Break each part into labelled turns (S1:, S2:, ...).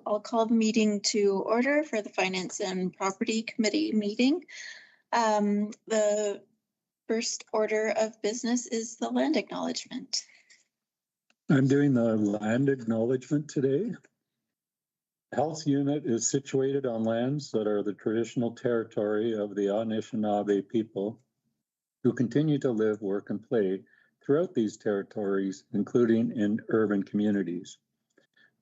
S1: I'll call the meeting to order for the Finance and Property Committee meeting. The first order of business is the land acknowledgement.
S2: I'm doing the land acknowledgement today. The health unit is situated on lands that are the traditional territory of the Anishinaabe people who continue to live, work, and play throughout these territories, including in urban communities.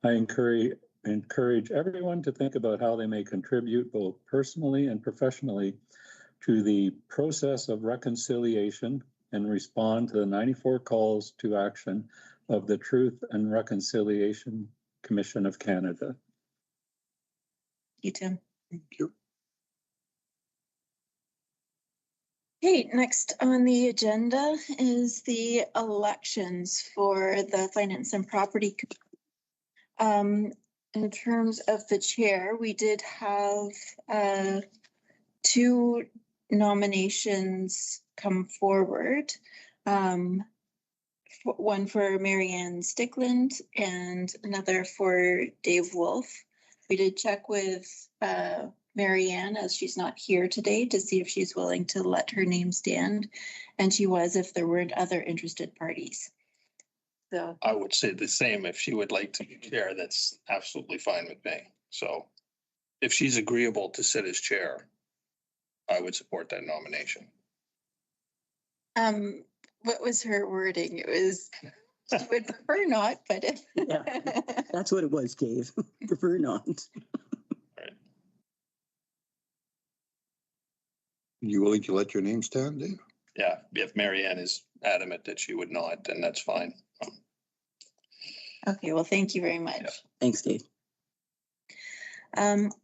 S2: I encourage everyone to think about how they may contribute both personally and professionally to the process of reconciliation and respond to the 94 calls to action of the Truth and Reconciliation Commission of Canada.
S1: Thank you, Tim.
S3: Thank you.
S1: Okay, next on the agenda is the elections for the Finance and Property Committee. In terms of the chair, we did have 2 nominations come forward. One for Marianne Stickland and another for Dave Wolf. We did check with Marianne, as she's not here today, to see if she's willing to let her name stand, and she was if there weren't other interested parties. So
S4: I would say the same. If she would like to be chair, that's absolutely fine with me. So if she's agreeable to sit as chair, I would support that nomination.
S1: what was her wording? It was, she would prefer not, but if
S3: Yeah, that's what it was, Dave. Prefer not.
S4: Right.
S5: You willing to let your name stand, Dave?
S4: Yeah, if Marianne is adamant that she would not, then that's fine.
S1: okay, well, thank you very much.
S4: Yeah.
S3: Thanks, Dave.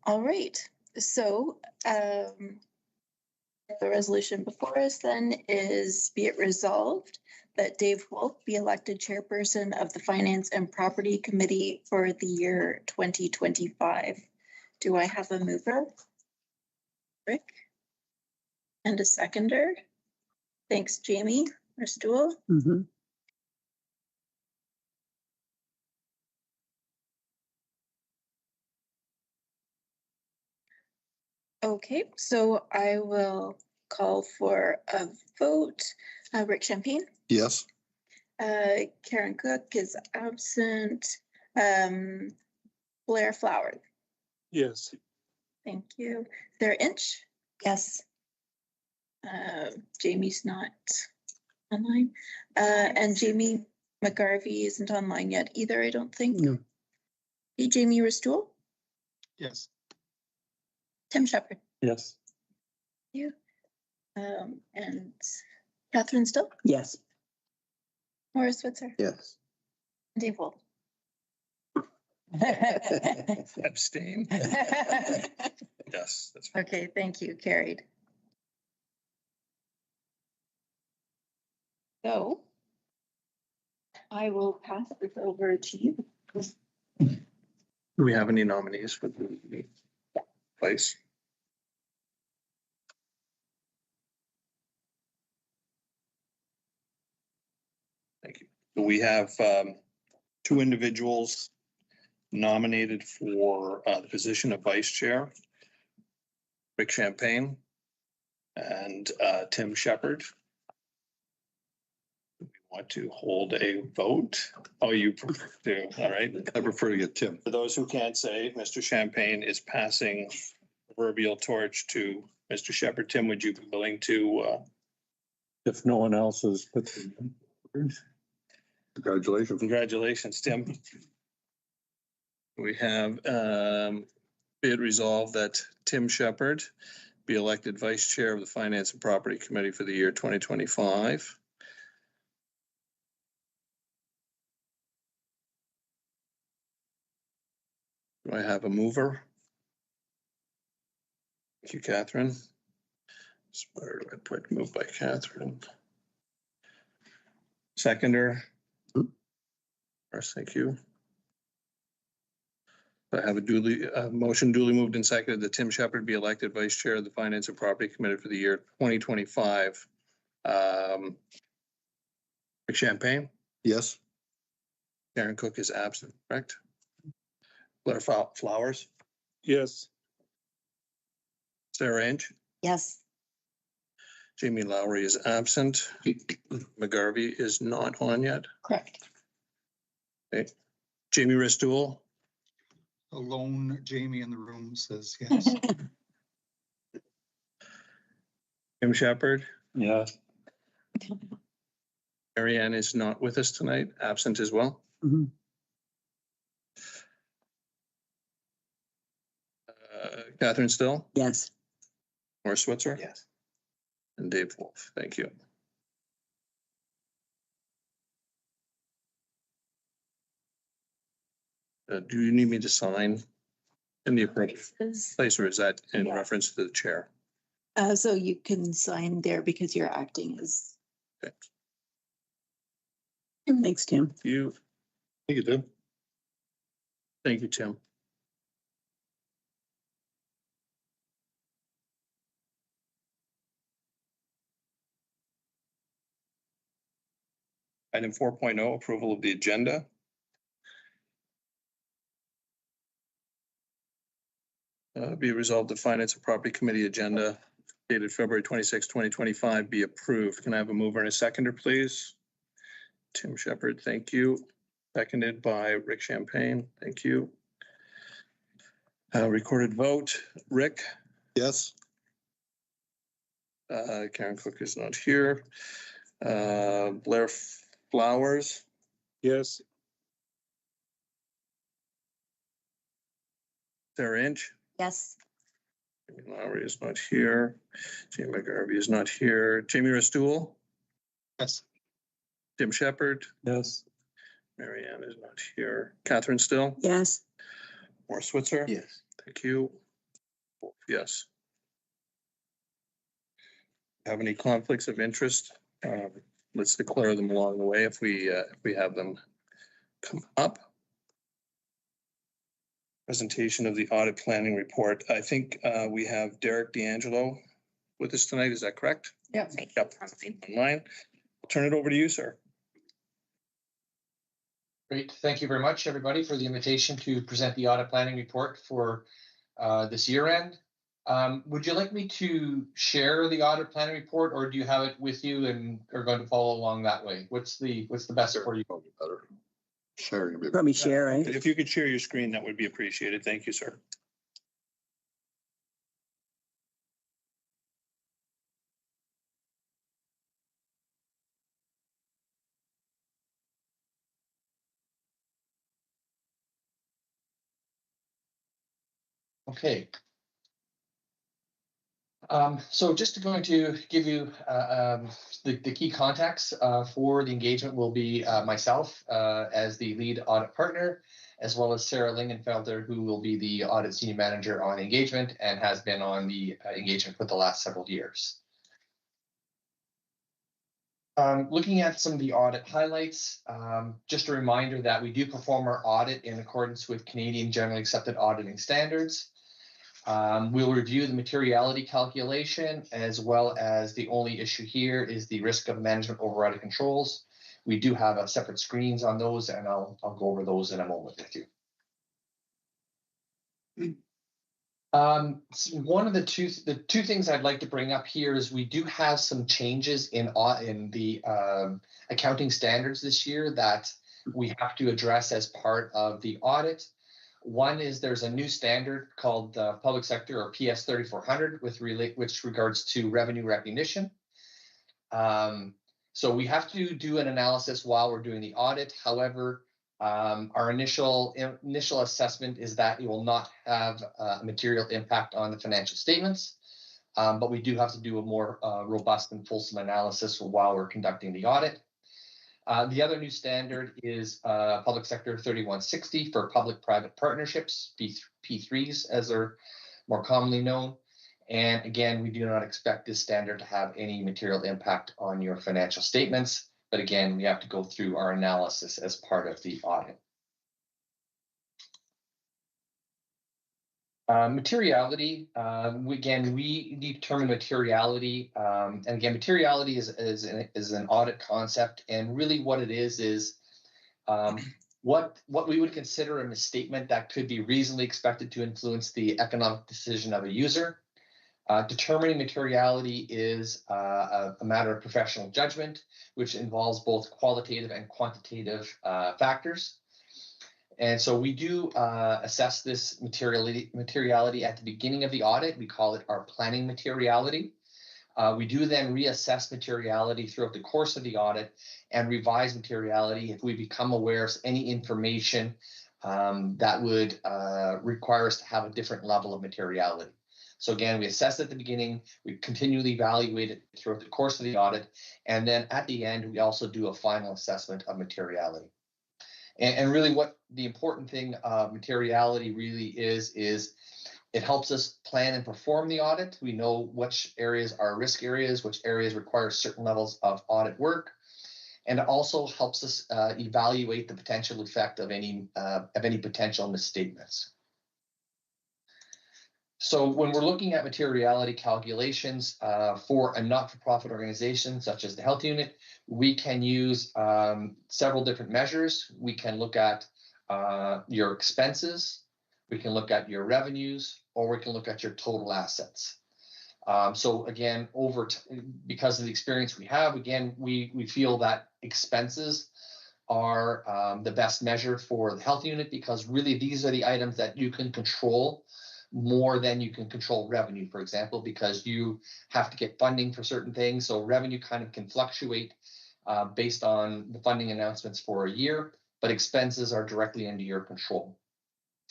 S1: All right, so the resolution before us then is, be it resolved that Dave Wolf be elected chairperson of the Finance and Property Committee for the year 2025. Do I have a mover? Rick? And a seconder? Thanks, Jamie Restool.
S3: Mm-hmm.
S1: Okay, so I will call for a vote. Rick Champagne?
S5: Yes.
S1: Karen Cook is absent. Blair Flower?
S2: Yes.
S1: Thank you. Sarah Inch? Yes. Jamie's not online. And Jamie McGarvey isn't online yet either, I don't think.
S3: No.
S1: Hey, Jamie Restool?
S2: Yes.
S1: Tim Shepherd?
S2: Yes.
S1: You. And Catherine Still?
S3: Yes.
S1: Morris Switzer?
S5: Yes.
S1: Dave Wolf?
S4: Abstain? Yes, that's fine.
S1: Okay, thank you. Carried. So I will pass this over to you.
S4: Do we have any nominees for the place? Thank you. So we have 2 individuals nominated for the position of vice chair. Rick Champagne and Tim Shepherd. We want to hold a vote. Oh, you prefer to, all right.
S5: I prefer to get Tim.
S4: For those who can't say, Mr. Champagne is passing the proverbial torch to Mr. Shepherd. Tim, would you be willing to?
S2: If no one else has put the
S5: Congratulations.
S4: Congratulations, Tim. We have be it resolved that Tim Shepherd be elected vice chair of the Finance and Property Committee for the year 2025. Do I have a mover? Thank you, Catherine. Where do I put moved by Catherine? Seconder? First, thank you. I have a motion duly moved and seconded that Tim Shepherd be elected vice chair of the Finance and Property Committee for the year 2025. Rick Champagne?
S5: Yes.
S4: Karen Cook is absent, correct? Blair Flowers,
S2: Yes.
S4: Sarah Inch,
S1: Yes.
S4: Jamie Lowry is absent. McGarvey is not on yet.
S1: Correct.
S4: Jamie Ristool,
S6: Alone Jamie in the room says yes.
S4: Tim Shepherd,
S2: Yeah.
S4: Marianne is not with us tonight, absent as well.
S3: Mhm.
S4: Catherine Still,
S3: Yes.
S4: Morris Switzer.
S6: Yes.
S4: And Dave Wolf, thank you. Do you need me to sign in the appropriate place, or is that in
S1: Yeah.
S4: reference to the chair?
S1: So you can sign there because you're acting as.
S4: Okay.
S3: Thanks, Tim.
S4: You,
S5: Thank you, Tim.
S4: thank you, Tim. Item 4.0, approval of the agenda. Be resolved, the Finance and Property Committee agenda dated February 26, 2025 be approved. Can I have a mover and a seconder, please? Tim Shepherd, thank you. Seconded by Rick Champagne, thank you. Recorded vote, Rick,
S5: Yes.
S4: Karen Cook is not here. Blair Flowers,
S2: Yes.
S4: Sarah Inch,
S1: Yes.
S4: Jamie Lowry is not here. Jamie McGarvey is not here. Jamie Ristool,
S6: Yes.
S4: Tim Shepherd,
S2: Yes.
S4: Marianne is not here. Catherine Still,
S3: Yes.
S4: Morris Switzer.
S6: Yes.
S4: Thank you. Yes. Have any conflicts of interest? Let's declare them along the way if we have them come up. Presentation of the audit planning report. I think we have Derek D'Angelo with us tonight. Is that correct?
S1: Yep.
S4: Yep. Online. I'll turn it over to you, sir.
S7: Great. Thank you very much, everybody, for the invitation to present the audit planning report for this year end. Would you like me to share the audit planning report, or do you have it with you and are going to follow along that way? What's the best for you?
S5: Probably better. Sharing a bit.
S3: Probably share, right?
S4: If you could share your screen, that would be appreciated. Thank you, sir.
S7: Okay. So just going to give you the key contacts for the engagement will be myself as the lead audit partner, as well as Sarah Lingenfelder, who will be the audit senior manager on engagement and has been on the engagement for the last several years. Looking at some of the audit highlights, just a reminder that we do perform our audit in accordance with Canadian generally accepted auditing standards. We'll review the materiality calculation, as well as the only issue here is the risk of management over audit controls. We do have separate screens on those, and I'll go over those in a moment with you. One of the two things I'd like to bring up here is we do have some changes in the accounting standards this year that we have to address as part of the audit. One is there's a new standard called the Public Sector, or PS 3400, which regards to revenue recognition. So we have to do an analysis while we're doing the audit. However, our initial assessment is that it will not have a material impact on the financial statements, but we do have to do a more robust and fulsome analysis while we're conducting the audit. The other new standard is Public Sector 3160 for public-private partnerships, P3s as they're more commonly known. And again, we do not expect this standard to have any material impact on your financial statements. But again, we have to go through our analysis as part of the audit. Materiality, again, we determine materiality, and again, materiality is an audit concept, and really what it is what we would consider a misstatement that could be reasonably expected to influence the economic decision of a user. Determining materiality is a matter of professional judgment, which involves both qualitative and quantitative factors. And so we do assess this materiality at the beginning of the audit. We call it our planning materiality. We do then reassess materiality throughout the course of the audit and revise materiality if we become aware of any information that would require us to have a different level of materiality. So again, we assess at the beginning, we continually evaluate it throughout the course of the audit, and then at the end, we also do a final assessment of materiality. And really what the important thing of materiality really is it helps us plan and perform the audit. We know which areas are risk areas, which areas require certain levels of audit work. And it also helps us evaluate the potential effect of any potential misstatements. So when we're looking at materiality calculations for a not-for-profit organization such as the health unit, we can use several different measures. We can look at your expenses, we can look at your revenues, or we can look at your total assets. So again, because of the experience we have, again, we feel that expenses are the best measure for the health unit, because really these are the items that you can control more than you can control revenue, for example, because you have to get funding for certain things. So revenue kind of can fluctuate based on the funding announcements for a year, but expenses are directly under your control.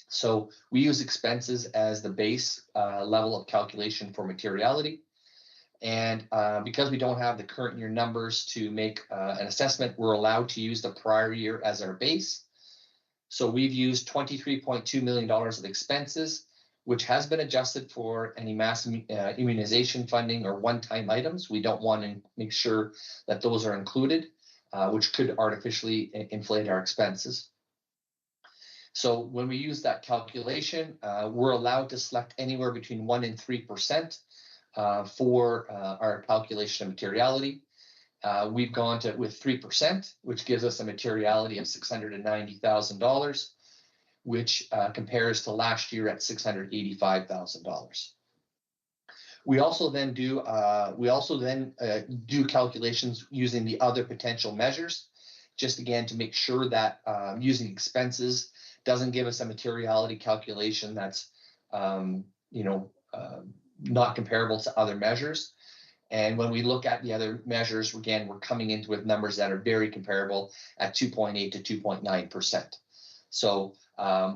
S7: So we use expenses as the base level of calculation for materiality. And because we don't have the current year numbers to make an assessment, we're allowed to use the prior year as our base. So we've used $23.2 million of expenses, which has been adjusted for any mass immunization funding or one-time items. We don't want to make sure that those are included, which could artificially inflate our expenses. So when we use that calculation, we're allowed to select anywhere between 1% and 3% for our calculation of materiality. We've gone with 3%, which gives us a materiality of $690,000. Which compares to last year at $685,000. We also then do calculations using the other potential measures, just again to make sure that using expenses doesn't give us a materiality calculation that's not comparable to other measures. And when we look at the other measures, again, we're coming into with numbers that are very comparable at 2.8 to 2.9%. So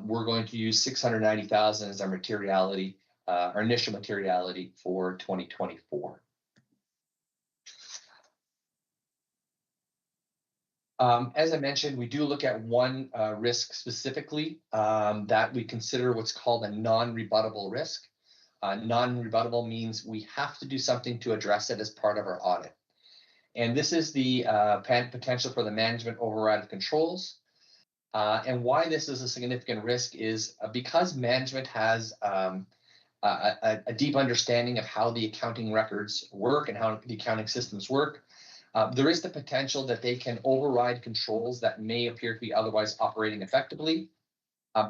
S7: we're going to use $690,000 as our materiality, our initial materiality for 2024. As I mentioned, we do look at one risk specifically that we consider what's called a non-rebuttable risk. Non-rebuttable means we have to do something to address it as part of our audit. And this is the potential for the management override of controls. And why this is a significant risk is because management has a deep understanding of how the accounting records work and how the accounting systems work. There is the potential that they can override controls that may appear to be otherwise operating effectively.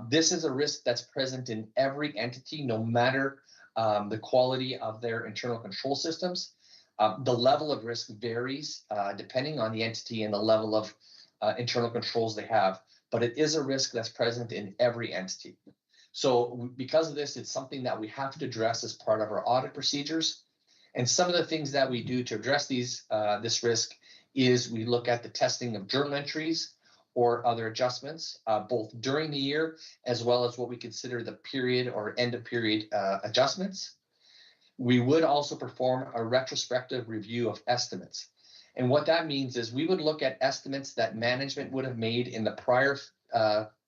S7: This is a risk that's present in every entity, no matter the quality of their internal control systems. The level of risk varies depending on the entity and the level of internal controls they have. But it is a risk that's present in every entity. So because of this, it's something that we have to address as part of our audit procedures. And some of the things that we do to address this risk is we look at the testing of journal entries or other adjustments, both during the year, as well as what we consider the period or end of period adjustments. We would also perform a retrospective review of estimates. And what that means is we would look at estimates that management would have made in the prior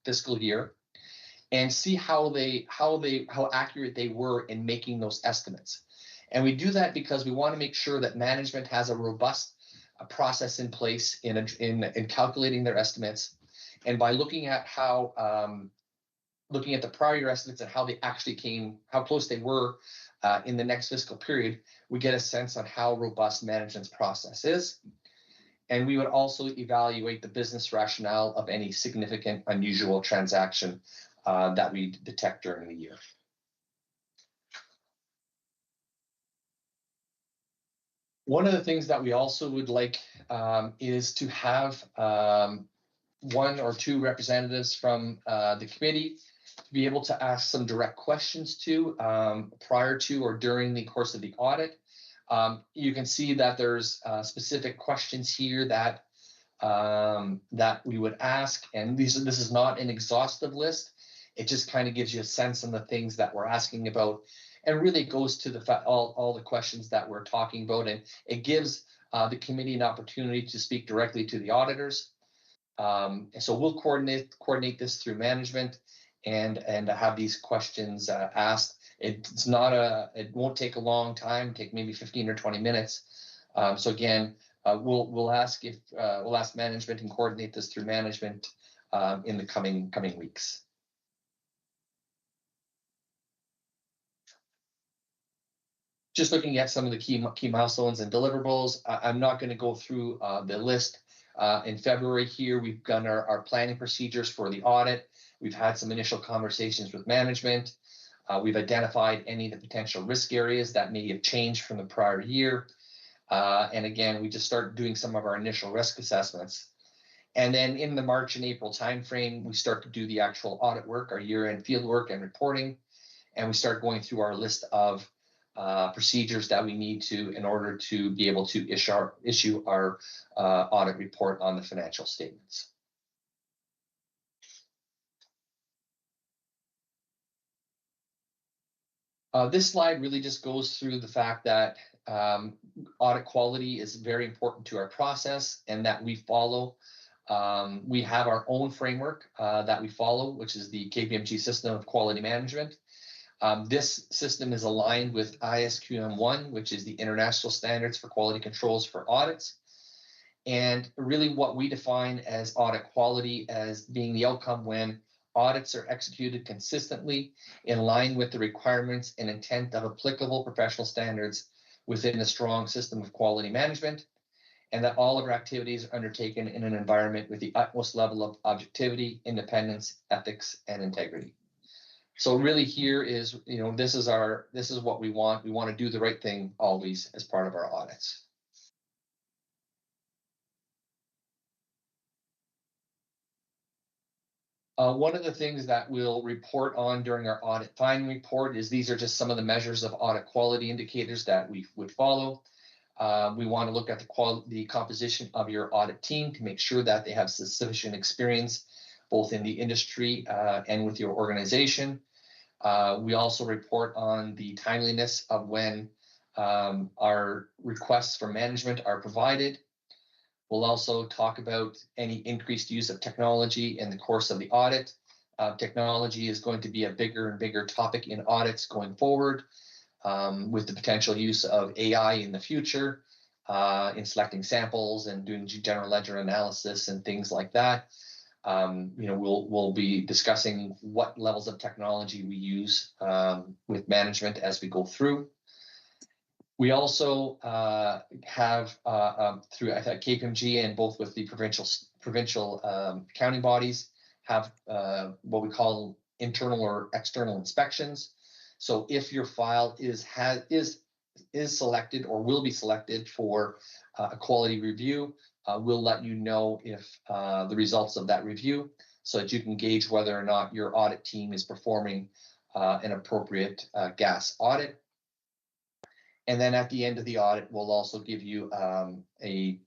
S7: fiscal year and see how accurate they were in making those estimates. And we do that because we want to make sure that management has a robust process in place in calculating their estimates. And by looking at looking at the prior year estimates and how they actually came, how close they were in the next fiscal period, we get a sense on how robust management's process is. And we would also evaluate the business rationale of any significant unusual transaction that we detect during the year. One of the things that we also would like is to have one or two representatives from the committee to be able to ask some direct questions to prior to or during the course of the audit. You can see that there's specific questions here that that we would ask, and this is not an exhaustive list. It just kind of gives you a sense on the things that we're asking about, and really goes to the all the questions that we're talking about, and it gives the committee an opportunity to speak directly to the auditors. And so we'll coordinate this through management and have these questions asked. It's not it won't take a long time, take maybe 15 or 20 minutes. So again, we'll ask management and coordinate this through management in the coming weeks. Just looking at some of the key milestones and deliverables, I'm not going to go through the list. In February here, we've done our planning procedures for the audit. We've had some initial conversations with management. We've identified any of the potential risk areas that may have changed from the prior year. And again, we just start doing some of our initial risk assessments. And then in the March and April timeframe, we start to do the actual audit work, our year-end field work and reporting. And we start going through our list of procedures that we need to in order to be able to issue our audit report on the financial statements. This slide really just goes through the fact that audit quality is very important to our process and that we follow. We have our own framework that we follow, which is the KPMG system of quality management. This system is aligned with ISQM1, which is the International Standards for Quality Controls for Audits. And really what we define as audit quality as being the outcome when audits are executed consistently in line with the requirements and intent of applicable professional standards within a strong system of quality management, and that all of our activities are undertaken in an environment with the utmost level of objectivity, independence, ethics, and integrity. So really here is, this is what we want. We want to do the right thing always as part of our audits. One of the things that we'll report on during our audit finding report is these are just some of the measures of audit quality indicators that we would follow. We want to look at the composition of your audit team to make sure that they have sufficient experience both in the industry and with your organization. We also report on the timeliness of when our requests for management are provided. We'll also talk about any increased use of technology in the course of the audit. Technology is going to be a bigger and bigger topic in audits going forward, with the potential use of AI in the future, in selecting samples and doing general ledger analysis and things like that. We'll be discussing what levels of technology we use with management as we go through. We also have through KPMG and both with the provincial accounting bodies have what we call internal or external inspections. So if your file is selected or will be selected for a quality review, we'll let you know if the results of that review so that you can gauge whether or not your audit team is performing an appropriate GAS audit. And then at the end of the audit, we'll also give you a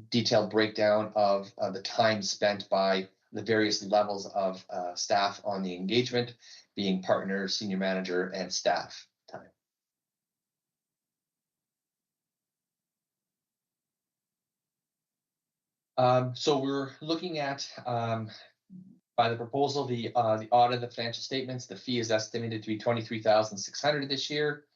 S7: detailed breakdown of the time spent by the various levels of staff on the engagement, being partner, senior manager, and staff time. So we're looking at, by the proposal, the audit of the financial statements. The fee is estimated to be $23,600 this year.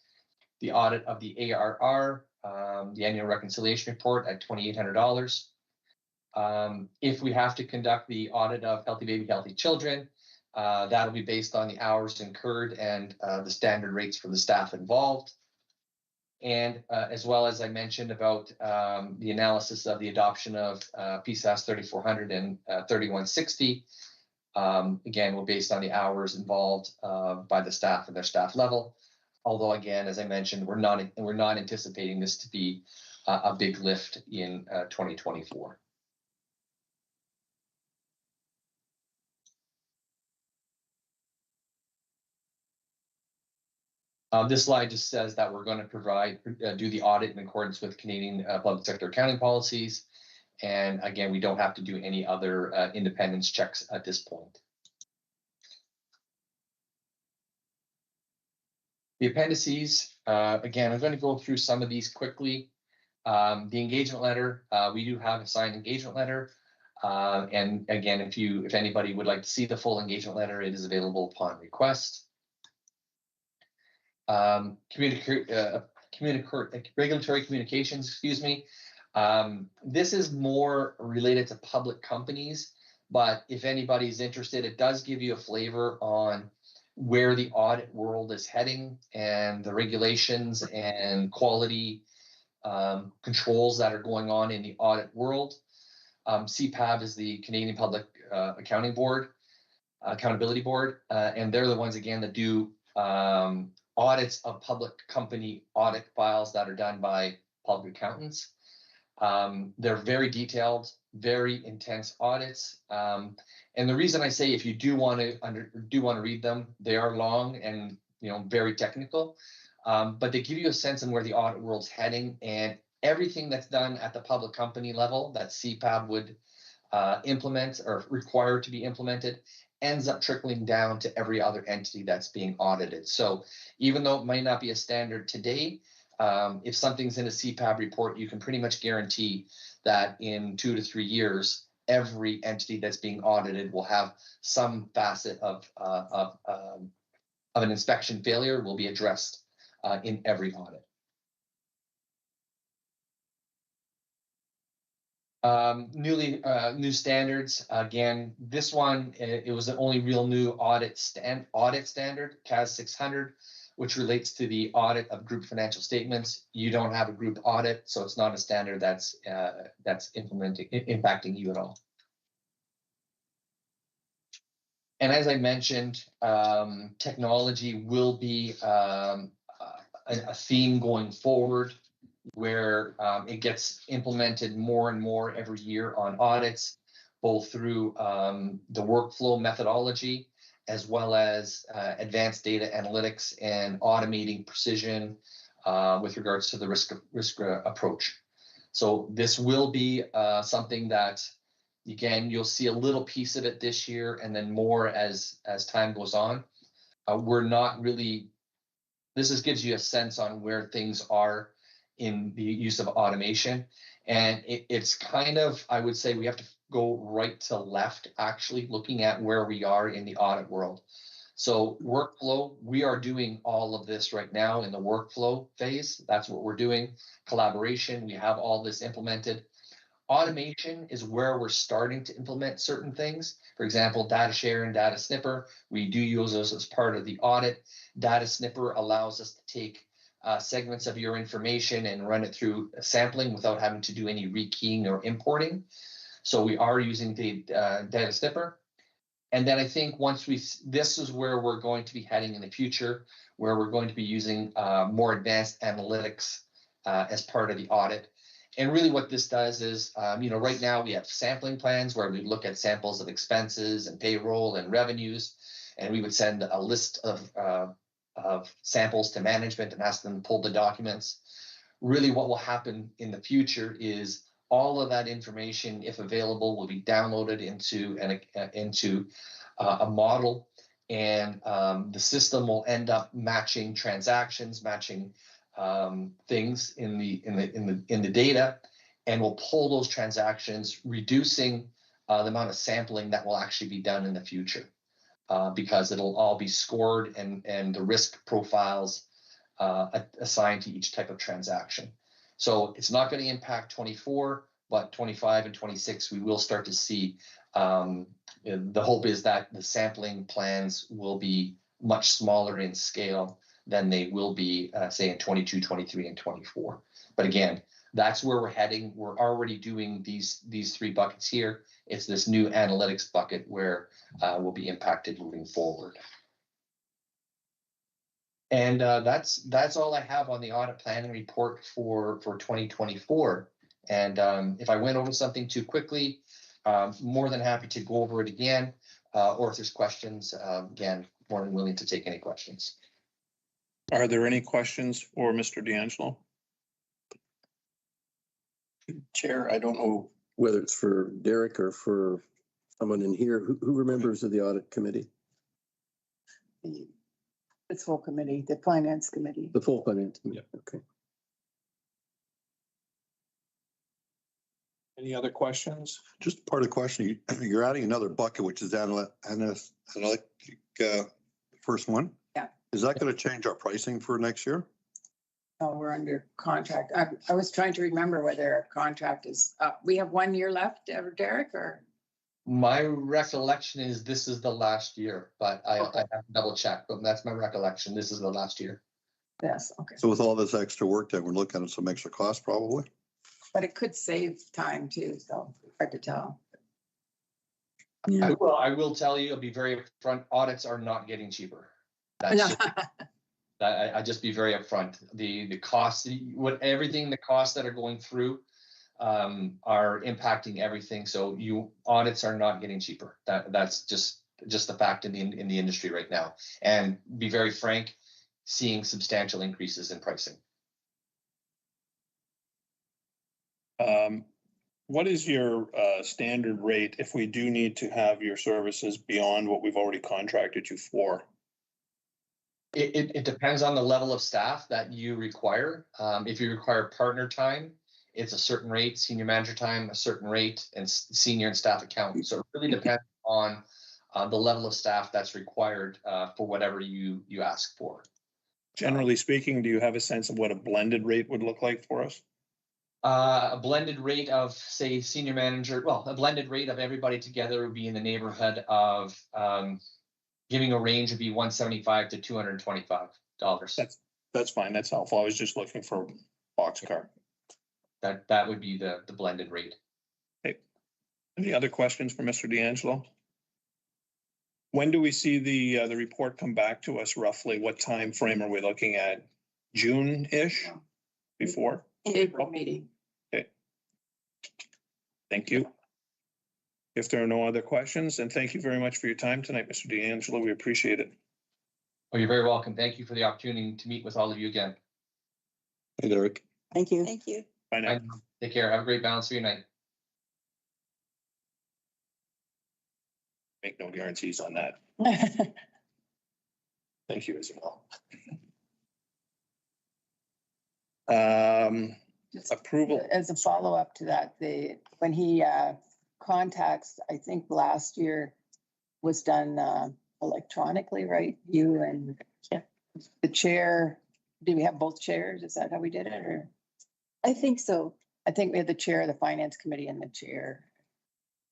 S7: The audit of the ARR, the annual reconciliation report at $2,800. If we have to conduct the audit of Healthy Baby, Healthy Children, that'll be based on the hours incurred and the standard rates for the staff involved. And as well as I mentioned about the analysis of the adoption of PSAS 3400 and 3160. Again, we're based on the hours involved by the staff and their staff level. Although again, as I mentioned, we're not anticipating this to be a big lift in 2024. This slide just says that we're going to do the audit in accordance with Canadian public sector accounting policies. And again, we don't have to do any other independence checks at this point. The appendices, again, I'm going to go through some of these quickly. The engagement letter, we do have a signed engagement letter. And again, if anybody would like to see the full engagement letter, it is available upon request. Regulatory communications, excuse me. This is more related to public companies, but if anybody's interested, it does give you a flavor on where the audit world is heading and the regulations and quality controls that are going on in the audit world. CPAB is the Canadian Public Accounting Board, Accountability Board, and they're the ones again that do audits of public company audit files that are done by public accountants. They're very detailed, very intense audits. And the reason I say if you do want to read them, they are long and very technical, but they give you a sense of where the audit world's heading, and everything that's done at the public company level that CPAB would implement or require to be implemented ends up trickling down to every other entity that's being audited. So even though it might not be a standard today, if something's in a CPAB report, you can pretty much guarantee that in 2 to 3 years, every entity that's being audited will have some facet of an inspection failure will be addressed in every audit. New standards. Again, this one, it was the only real new audit standard, CAS 600, which relates to the audit of group financial statements. You don't have a group audit, so it's not a standard that's impacting you at all. And as I mentioned, technology will be a theme going forward, where it gets implemented more and more every year on audits, both through the workflow methodology, as well as advanced data analytics and automating precision with regards to the risk approach. So this will be something that, again, you'll see a little piece of it this year and then more as time goes on. We're not really, this just gives you a sense on where things are in the use of automation. And it's kind of, I would say we have to go right to left, actually looking at where we are in the audit world. So workflow, we are doing all of this right now in the workflow phase. That's what we're doing. Collaboration, we have all this implemented. Automation is where we're starting to implement certain things. For example, data share and data snipper, we do use those as part of the audit. Data snipper allows us to take segments of your information and run it through sampling without having to do any rekeying or importing. So we are using the data snipper. And then I think this is where we're going to be heading in the future, where we're going to be using more advanced analytics as part of the audit. And really what this does is, right now we have sampling plans where we look at samples of expenses and payroll and revenues, and we would send a list of samples to management and ask them to pull the documents. Really what will happen in the future is all of that information, if available, will be downloaded into a model, and the system will end up matching transactions, matching things in the data, and will pull those transactions, reducing the amount of sampling that will actually be done in the future. Because it'll all be scored and the risk profiles assigned to each type of transaction. So it's not going to impact 24, but 25 and 26, we will start to see. The hope is that the sampling plans will be much smaller in scale than they will be, say in 22, 23, and 24. But again, that's where we're heading. We're already doing these three buckets here. It's this new analytics bucket where we'll be impacted moving forward. And that's all I have on the audit planning report for 2024. And if I went over something too quickly, more than happy to go over it again. Or if there's questions, again, more than willing to take any questions.
S4: Are there any questions for Mr. D'Angelo?
S3: Chair, I don't know whether it's for Derek or for someone in here. Who remembers of the audit committee?
S8: It's full committee, the finance committee.
S3: The full finance committee, okay.
S4: Any other questions?
S5: Just part of the question, you're adding another bucket, which is analytic, first one.
S8: Yeah.
S5: Is that going to change our pricing for next year?
S8: Oh, we're under contract. I was trying to remember whether our contract is up. We have 1 year left, Derek, or?
S7: My recollection is this is the last year, but I have to double check, but that's my recollection. This is the last year.
S8: Yes, okay.
S5: So with all this extra work that we're looking at, some extra cost probably?
S8: But it could save time too, so hard to tell.
S3: Yeah.
S7: I will tell you, I'll be very upfront, audits are not getting cheaper. That's just, I just be very upfront. The costs, the costs that are going through are impacting everything. So audits are not getting cheaper. That's just the fact in the industry right now. And be very frank, seeing substantial increases in pricing.
S4: What is your standard rate if we do need to have your services beyond what we've already contracted you for?
S7: It depends on the level of staff that you require. If you require partner time, it's a certain rate, senior manager time, a certain rate, and senior and staff accountant. So it really depends on the level of staff that's required for whatever you ask for.
S4: Generally speaking, do you have a sense of what a blended rate would look like for us?
S7: A blended rate of, say, senior manager, well, a blended rate of everybody together would be in the neighborhood of giving a range would be $175 to $225.
S4: That's fine. That's helpful. I was just looking for boxcar.
S7: That would be the blended rate.
S4: Okay. Any other questions for Mr. D'Angelo? When do we see the report come back to us roughly? What time frame are we looking at? June-ish? Before?
S8: April meeting.
S4: Okay. Thank you. If there are no other questions, then thank you very much for your time tonight, Mr. D'Angelo. We appreciate it.
S7: Oh, you're very welcome. Thank you for the opportunity to meet with all of you again.
S5: Hey, Derek.
S3: Thank you.
S1: Thank you.
S4: Bye now.
S7: Take care. Have a great balance of your night.
S4: Make no guarantees on that. Thank you as well. Approval.
S8: As a follow-up to that, when he contacts, I think last year was done electronically, right? You and the chair, do we have both chairs? Is that how we did it, or?
S1: I think so.
S8: I think we had the chair of the finance committee and the chair.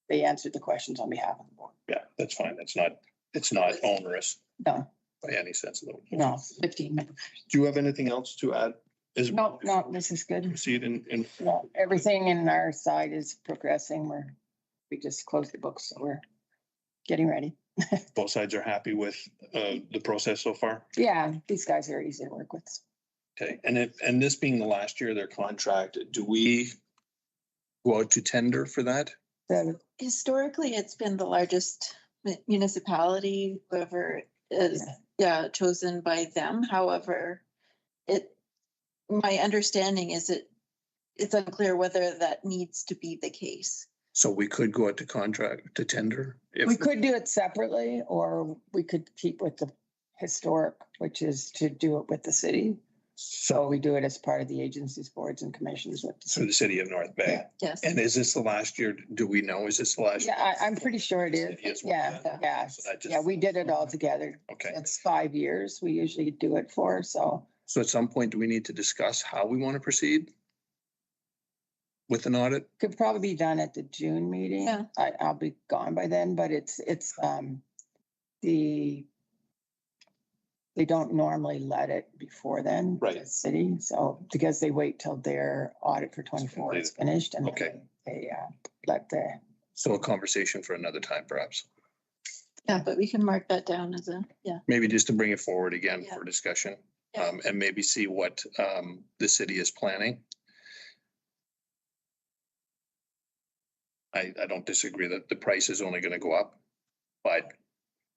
S8: They answered the questions on behalf of the board.
S4: Yeah, that's fine. It's not onerous
S8: No,
S4: by any sense of the word.
S8: no, 15 minutes.
S4: Do you have anything else to add?
S8: No, this is good.
S4: Proceed in
S8: No, everything in our side is progressing. We just closed the books, so we're getting ready.
S4: both sides are happy with the process so far?
S8: Yeah, these guys are easy to work with.
S4: Okay, and this being the last year of their contract, do we go out to tender for that?
S8: So,
S1: Historically, it's been the largest municipality, whoever is chosen by them. However, my understanding is it's unclear whether that needs to be the case.
S4: So we could go out to contract to tender?
S8: we could do it separately, or we could keep with the historic, which is to do it with the city. So we do it as part of the agencies, boards and commissions with the
S4: For the
S8: city.
S4: city of North Bay.
S1: Yes.
S4: And is this the last year? Do we know? Is this the last?
S8: Yeah, I'm pretty sure it
S4: It
S8: is.
S4: is.
S8: Yeah, yeah.
S4: So that just-
S8: Yeah, we did it all together.
S4: Okay,
S8: It's 5 years we usually do it for, so.
S4: so at some point, do we need to discuss how we want to proceed with an audit?
S8: Could probably be done at the June meeting.
S1: Yeah.
S8: I'll be gone by then, but it's the they don't normally let it before then.
S4: Right.
S8: The city, so because they wait till their audit for 24 is finished and
S4: Okay.
S8: they let the,
S4: So a conversation for another time, perhaps.
S1: Yeah, but we can mark that down as a, yeah.
S4: Maybe just to bring it forward again
S1: Yeah.
S4: for discussion,
S1: Yeah.
S4: and maybe see what, the city is planning. I don't disagree that the price is only gonna go up, but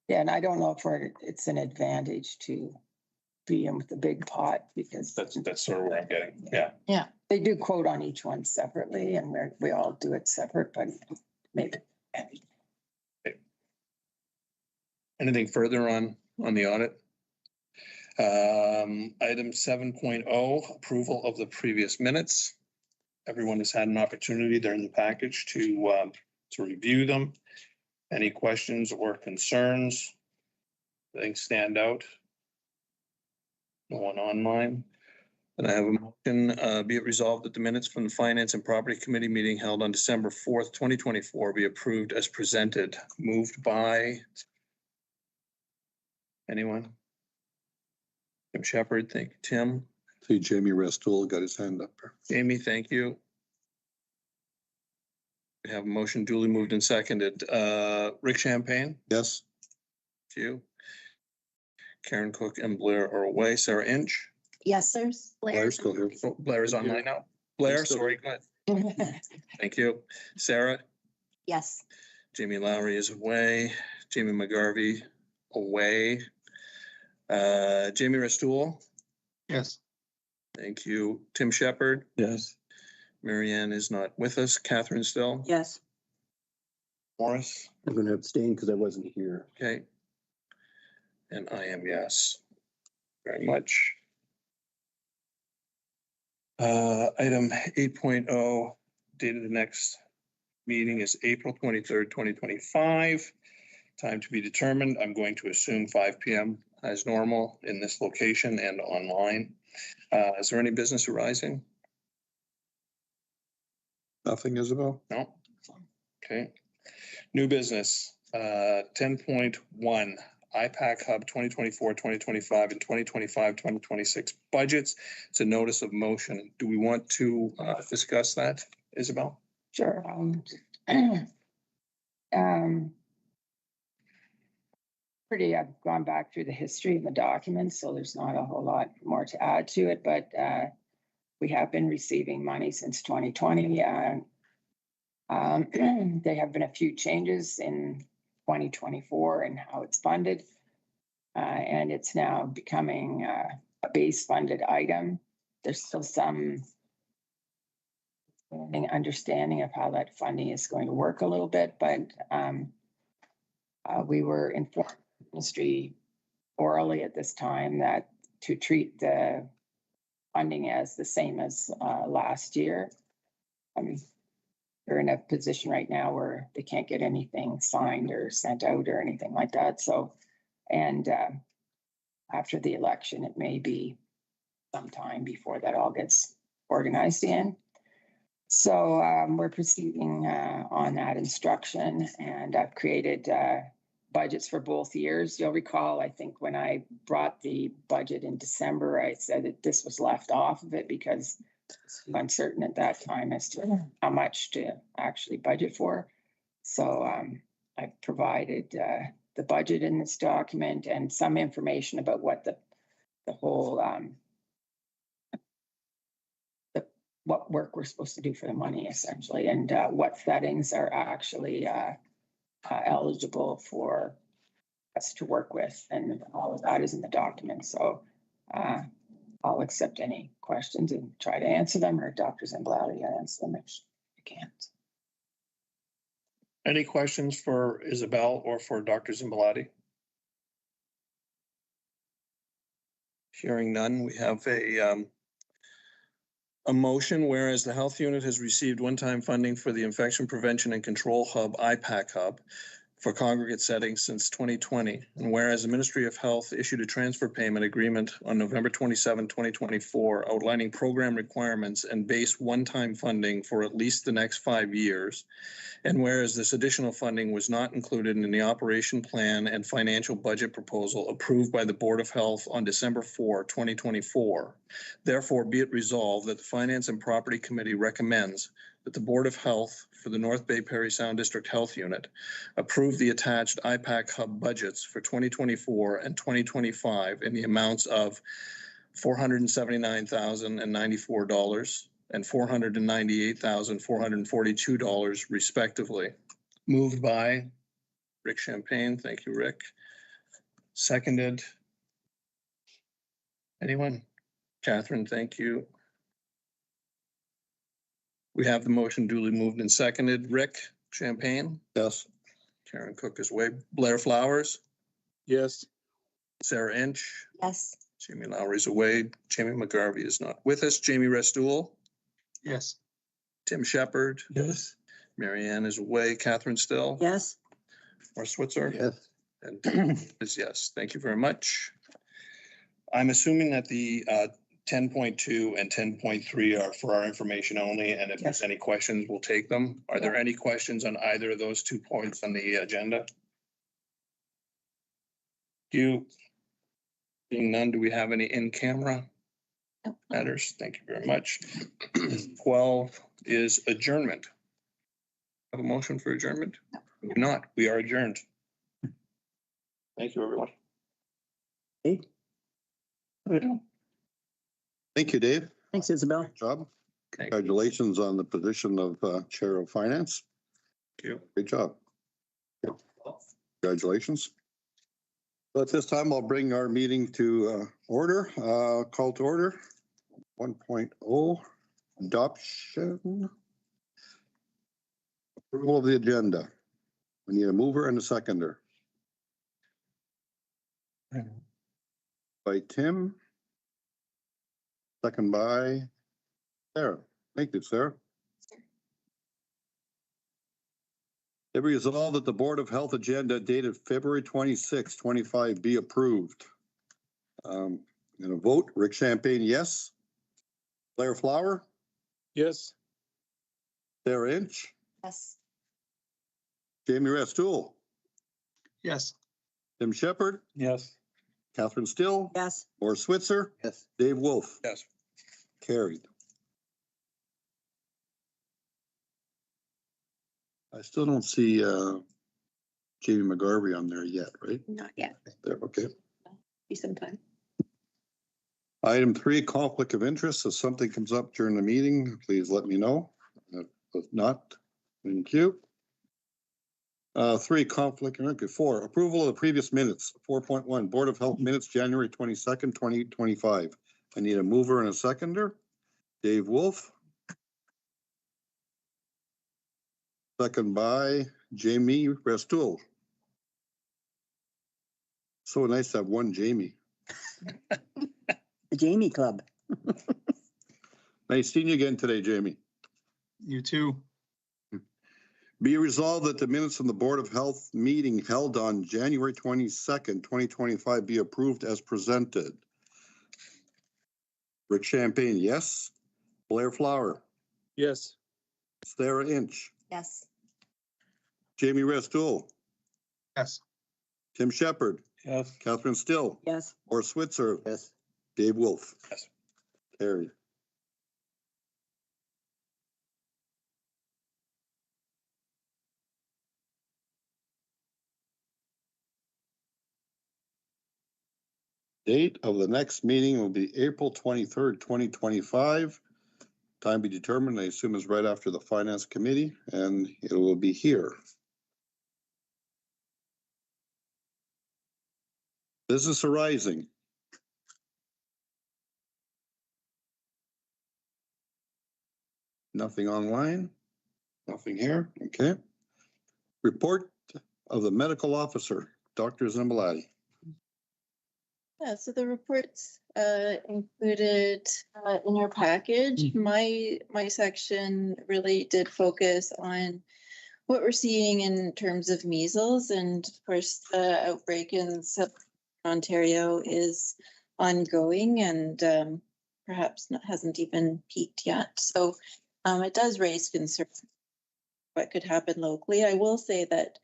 S8: yeah, and I don't know if it's an advantage to be in with the big pot because
S4: that's sort of where I'm getting, yeah.
S8: they do quote on each one separately and we all do it separate, but maybe.
S4: Anything further on the audit? Item 7.0, approval of the previous minutes. Everyone has had an opportunity, they're in the package to review them. Any questions or concerns? Things stand out? No one online? And I have a motion, be it resolved that the minutes from the Finance and Property Committee meeting held on December 4th, 2024 be approved as presented. Moved by anyone? Tim Shepherd, thank you, Tim.
S5: See Jamie Restool got his hand up there.
S4: Jamie, thank you. We have a motion duly moved and seconded. Rick Champagne,
S5: Yes,
S4: to you. Karen Cook and Blair are away. Sarah Inch.
S1: Yes, sir.
S5: Blair's still here.
S4: Oh, Blair is online now. Blair,
S5: still
S4: sorry, go ahead. Thank you. Sarah,
S1: Yes.
S4: Jamie Lowry is away. Jamie McGarvey away. Jamie Restool,
S6: Yes.
S4: thank you. Tim Shepherd,
S2: Yes.
S4: Marianne is not with us. Catherine still.
S1: Yes.
S4: Morris,
S3: I'm gonna abstain because I wasn't here.
S4: okay. And I am yes. Very much. Item 8.0, date of the next meeting is April 23rd, 2025. Time to be determined. I'm going to assume 5 PM as normal in this location and online. Is there any business arising?
S5: nothing, Isabel?
S4: No? Okay. New business, 10.1, IPAC Hub 2024, 2025, and 2025, 2026 budgets. It's a notice of motion. Do we want to discuss that, Isabel?
S8: Sure. I've gone back through the history of the documents, so there's not a whole lot more to add to it, but we have been receiving money since 2020. There have been a few changes in 2024 and how it's funded. And it's now becoming a base funded item. There's still some understanding of how that funding is going to work a little bit, but we were informed ministry orally at this time that to treat the funding as the same as last year. They're in a position right now where they can't get anything signed or sent out or anything like that. So, and after the election, it may be some time before that all gets organized in. So we're proceeding on that instruction, and I've created budgets for both years. You'll recall, I think when I brought the budget in December, I said that this was left off of it because it's uncertain at that time as to how much to actually budget for. So I provided the budget in this document and some information about what the whole what work we're supposed to do for the money essentially, and what settings are actually eligible for us to work with, and all of that is in the document. So I'll accept any questions and try to answer them, or Dr. Zimbalati answer them if you can't.
S4: Any questions for Isabel or for Dr. Zimbalati? Hearing none, we have a motion, whereas the health unit has received one-time funding for the Infection Prevention and Control Hub, IPAC Hub, for congregate settings since 2020. And whereas the Ministry of Health issued a transfer payment agreement on November 27, 2024, outlining program requirements and base one-time funding for at least the next 5 years. And whereas this additional funding was not included in the operation plan and financial budget proposal approved by the Board of Health on December 4, 2024, therefore be it resolved that the Finance and Property Committee recommends that the Board of Health for the North Bay Parry Sound District Health Unit approve the attached IPAC Hub budgets for 2024 and 2025 in the amounts of $479,094 and $498,442 respectively. Moved by Rick Champagne. Thank you, Rick. Seconded. Anyone? Catherine, thank you. We have the motion duly moved and seconded. Rick Champagne,
S3: Yes.
S4: Karen Cook is away. Blair Flowers,
S2: Yes.
S4: Sarah Inch,
S1: Yes.
S4: Jamie Lowry's away. Jamie McGarvey is not with us. Jamie Restool,
S6: Yes.
S4: Tim Shepherd,
S2: Yes.
S4: Marianne is away. Catherine Still,
S8: Yes.
S4: or Switzer.
S3: Yes.
S4: And is yes. Thank you very much. I'm assuming that the 10.2 and 10.3 are for our information only, and if there's any questions, we'll take them. Are there any questions on either of those 2 points on the agenda? You, being none, do we have any in-camera matters? Thank you very much. 12 is adjournment. Have a motion for adjournment? We do not. We are adjourned. Thank you, everyone.
S8: Hey.
S5: Thank you, Dave.
S8: Thanks, Isabel.
S5: Good job.
S4: Thank you.
S5: Congratulations on the position of Chair of Finance.
S4: Thank you.
S5: Great job. Congratulations. So at this time, I'll bring our meeting to order. Call to order. 1.0, adoption. Approval of the agenda. We need a mover and a seconder. By Tim. Second by Sarah. Thank you, Sarah. It resolved that the Board of Health agenda dated February 26, 25 be approved. In a vote, Rick Champagne, yes. Blair Flower,
S2: Yes.
S5: Sarah Inch,
S1: Yes.
S5: Jamie Restool,
S6: Yes.
S5: Tim Shepherd,
S2: Yes.
S5: Catherine Still,
S8: Yes.
S5: Morris Switzer,
S3: Yes.
S5: Dave Wolf.
S4: Yes.
S5: Carried. I still don't see Jamie McGarvey on there yet, right?
S1: Not yet.
S5: There, okay.
S1: Be some time.
S5: Item 3, conflict of interest. If something comes up during the meeting, please let me know. If not, thank you. 3, conflict. Okay, 4, approval of the previous minutes. 4.1, Board of Health minutes, January 22nd, 2025. I need a mover and a seconder. Dave Wolf. Second by Jamie Restool. So nice to have one Jamie.
S8: The Jamie Club.
S5: Nice seeing you again today, Jamie.
S6: You too.
S5: Be resolved that the minutes from the Board of Health meeting held on January 22nd, 2025 be approved as presented. Rick Champagne, yes. Blair Flower,
S2: Yes.
S5: Sarah Inch,
S1: Yes.
S5: Jamie Restool,
S6: Yes.
S5: Tim Shepherd,
S2: Yes.
S5: Catherine Still,
S8: Yes.
S5: or Switzer,
S3: Yes.
S5: Dave Wolf.
S4: Yes.
S5: Carried. Date of the next meeting will be April 23rd, 2025. Time be determined, I assume is right after the Finance Committee, and it will be here. Business arising. Nothing online, nothing here, okay. Report of the medical officer, Dr. Zimbalati.
S1: Yeah, so the reports included in your package. My section really did focus on what we're seeing in terms of measles, and of course, the outbreak in Ontario is ongoing and perhaps hasn't even peaked yet. So it does raise concerns what could happen locally. I will say that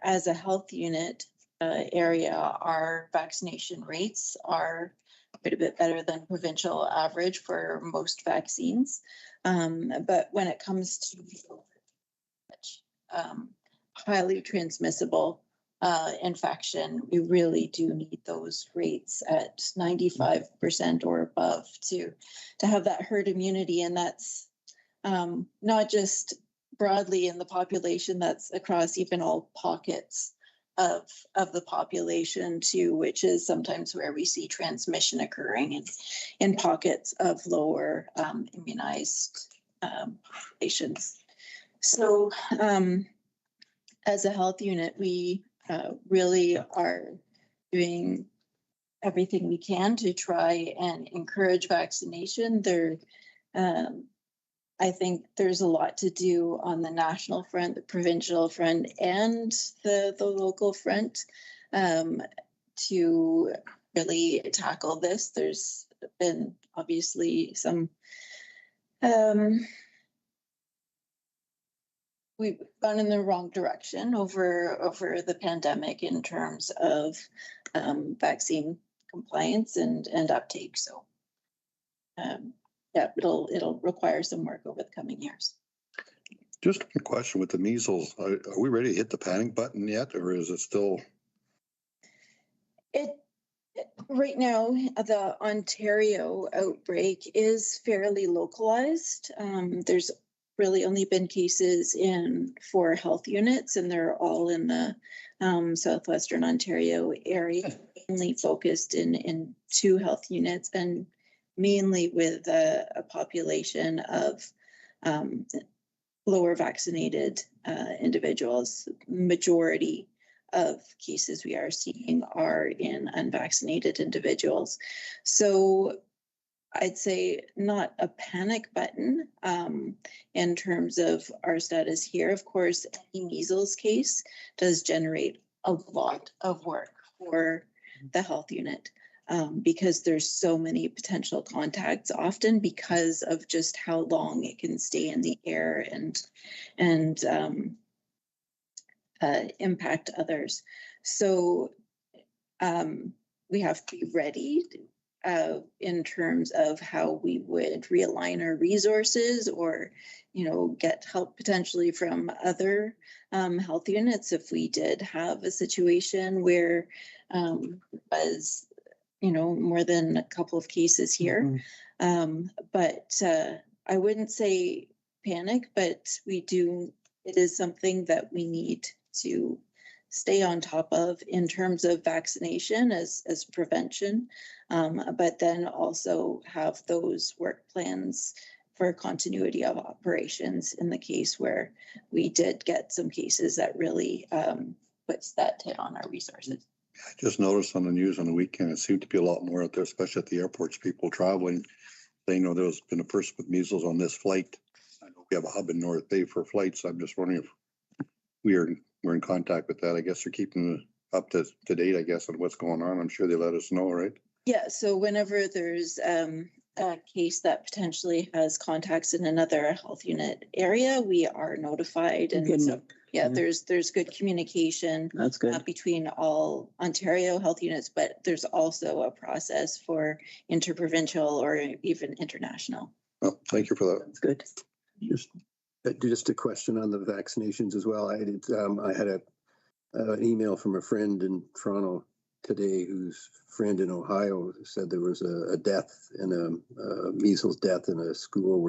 S1: as a health unit area, our vaccination rates are quite a bit better than provincial average for most vaccines. But when it comes to highly transmissible infection, we really do need those rates at 95% or above to have that herd immunity. And that's not just broadly in the population, that's across even all pockets of the population too, which is sometimes where we see transmission occurring in pockets of lower immunized populations. So as a health unit, we really are doing everything we can to try and encourage vaccination. I think there's a lot to do on the national front, the provincial front, and the local front to really tackle this. There's been obviously some we've gone in the wrong direction over the pandemic in terms of vaccine compliance and uptake. So yeah, it'll require some work over the coming years.
S5: Just a question with the measles. Are we ready to hit the panic button yet, or is it still?
S1: Right now, the Ontario outbreak is fairly localized. There's really only been cases in 4 health units, and they're all in the southwestern Ontario area, mainly focused in 2 health units, and mainly with a population of lower vaccinated individuals. Majority of cases we are seeing are in unvaccinated individuals. So I'd say not a panic button in terms of our status here. Of course, any measles case does generate a lot of work for the health unit. Because there's so many potential contacts, often because of just how long it can stay in the air and impact others. So we have to be ready in terms of how we would realign our resources, or get help potentially from other health units if we did have a situation where was more than a couple of cases here. But I wouldn't say panic, but it is something that we need to stay on top of in terms of vaccination as prevention, but then also have those work plans for continuity of operations in the case where we did get some cases that really puts that hit on our resources.
S5: I just noticed on the news on the weekend, it seemed to be a lot more out there, especially at the airports, people traveling. They know there's been a person with measles on this flight. I know we have a hub in North Bay for flights. I'm just wondering if we're in contact with that. I guess they're keeping up to date, I guess, on what's going on. I'm sure they let us know, right?
S1: Yeah, so whenever there's a case that potentially has contacts in another health unit area, we are notified. And so, yeah, there's good communication.
S9: That's good.
S1: Between all Ontario health units, but there's also a process for interprovincial or even international.
S5: Oh, thank you for that.
S9: That's good.
S3: Just a question on the vaccinations as well. I had an email from a friend in Toronto today whose friend in Ohio said there was a death in a measles death in a school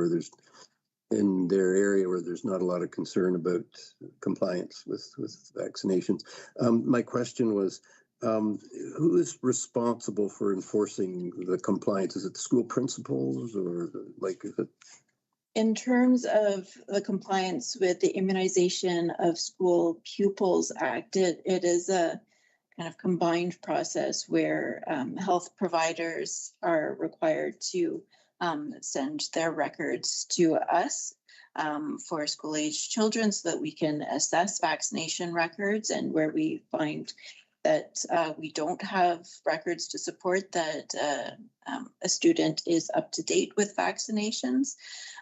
S3: in their area where there's not a lot of concern about compliance with vaccinations. My question was, who is responsible for enforcing the compliance? Is it the school principals, or is it?
S1: In terms of the compliance with the Immunization of School Pupils Act, it is a kind of combined process where health providers are required to send their records to us. for school-age children so that we can assess vaccination records, and where we find that we don't have records to support that a student is up to date with vaccinations,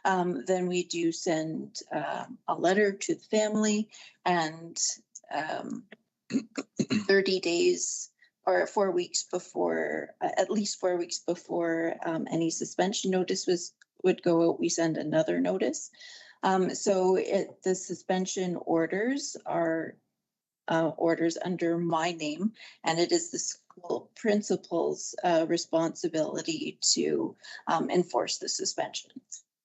S1: then we do send a letter to the family, and 30 days or 4 weeks before, at least 4 weeks before any suspension notice would go out, we send another notice. So the suspension orders are orders under my name, and it is the school principal's responsibility to enforce the suspension.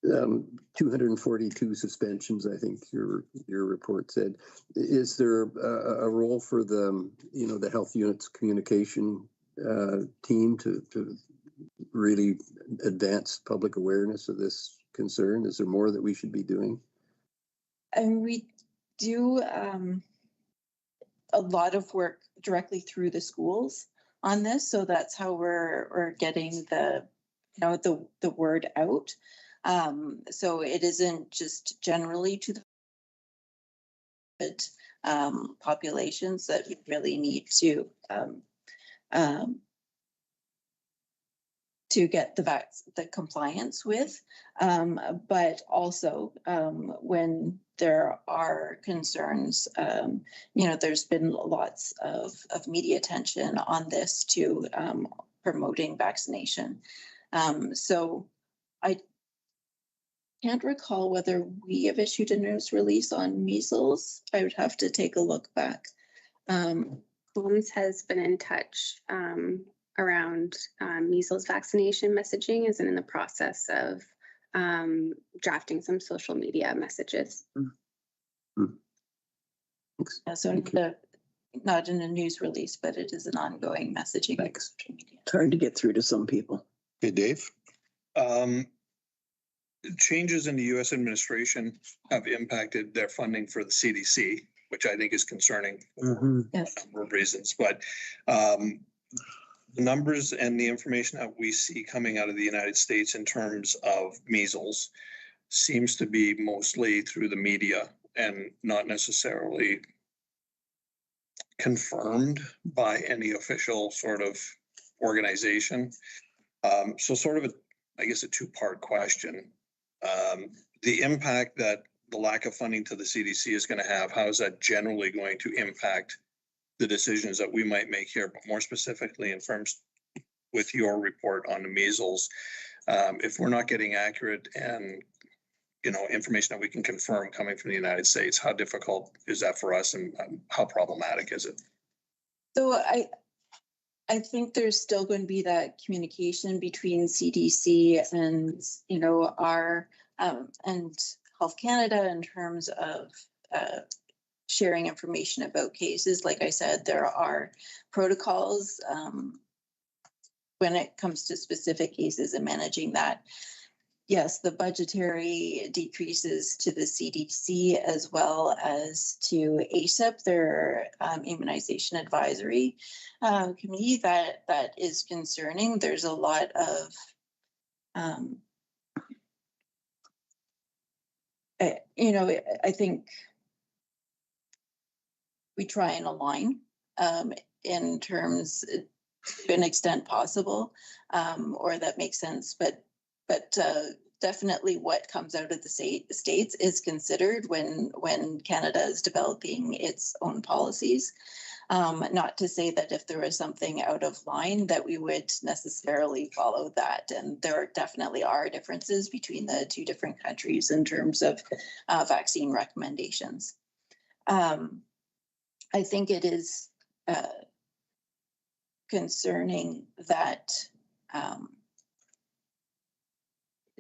S3: 242 suspensions, I think your report said. Is there a role for the, the health unit's communication team to really advance public awareness of this concern? Is there more that we should be doing?
S1: And we do a lot of work directly through the schools on this, so that's how we're getting the word out. So it isn't just generally to the populations that we really need to get the compliance with, but also when there are concerns, there's been lots of media attention on this to promoting vaccination. So I can't recall whether we have issued a news release on measles. I would have to take a look back.
S9: Holmes has been in touch around measles vaccination messaging, is in the process of drafting some social media messages.
S1: So not in a news release, but it is an ongoing messaging.
S3: Thanks.
S1: Social media.
S10: It's hard to get through to some people.
S5: Okay, Dave?
S4: Changes in the U.S. administration have impacted their funding for the CDC, which I think is concerning for
S1: Yes.
S4: a number of reasons. But the numbers and the information that we see coming out of the United States in terms of measles seems to be mostly through the media and not necessarily confirmed by any official sort of organization. So sort of I guess a two-part question. The impact that the lack of funding to the CDC is going to have, how is that generally going to impact the decisions that we might make here, but more specifically in terms with your report on the measles, if we're not getting accurate and information that we can confirm coming from the United States, how difficult is that for us, and how problematic is it?
S1: So I think there's still going to be that communication between CDC and our and Health Canada in terms of sharing information about cases. Like I said, there are protocols when it comes to specific cases and managing that. Yes, the budgetary decreases to the CDC as well as to ACIP, their immunization advisory committee, that is concerning. There's a lot of I think we try and align in terms to an extent possible, or that makes sense, but definitely what comes out of the states is considered when Canada is developing its own policies. Not to say that if there was something out of line that we would necessarily follow that. And there definitely are differences between the two different countries in terms of vaccine recommendations. I think it is concerning that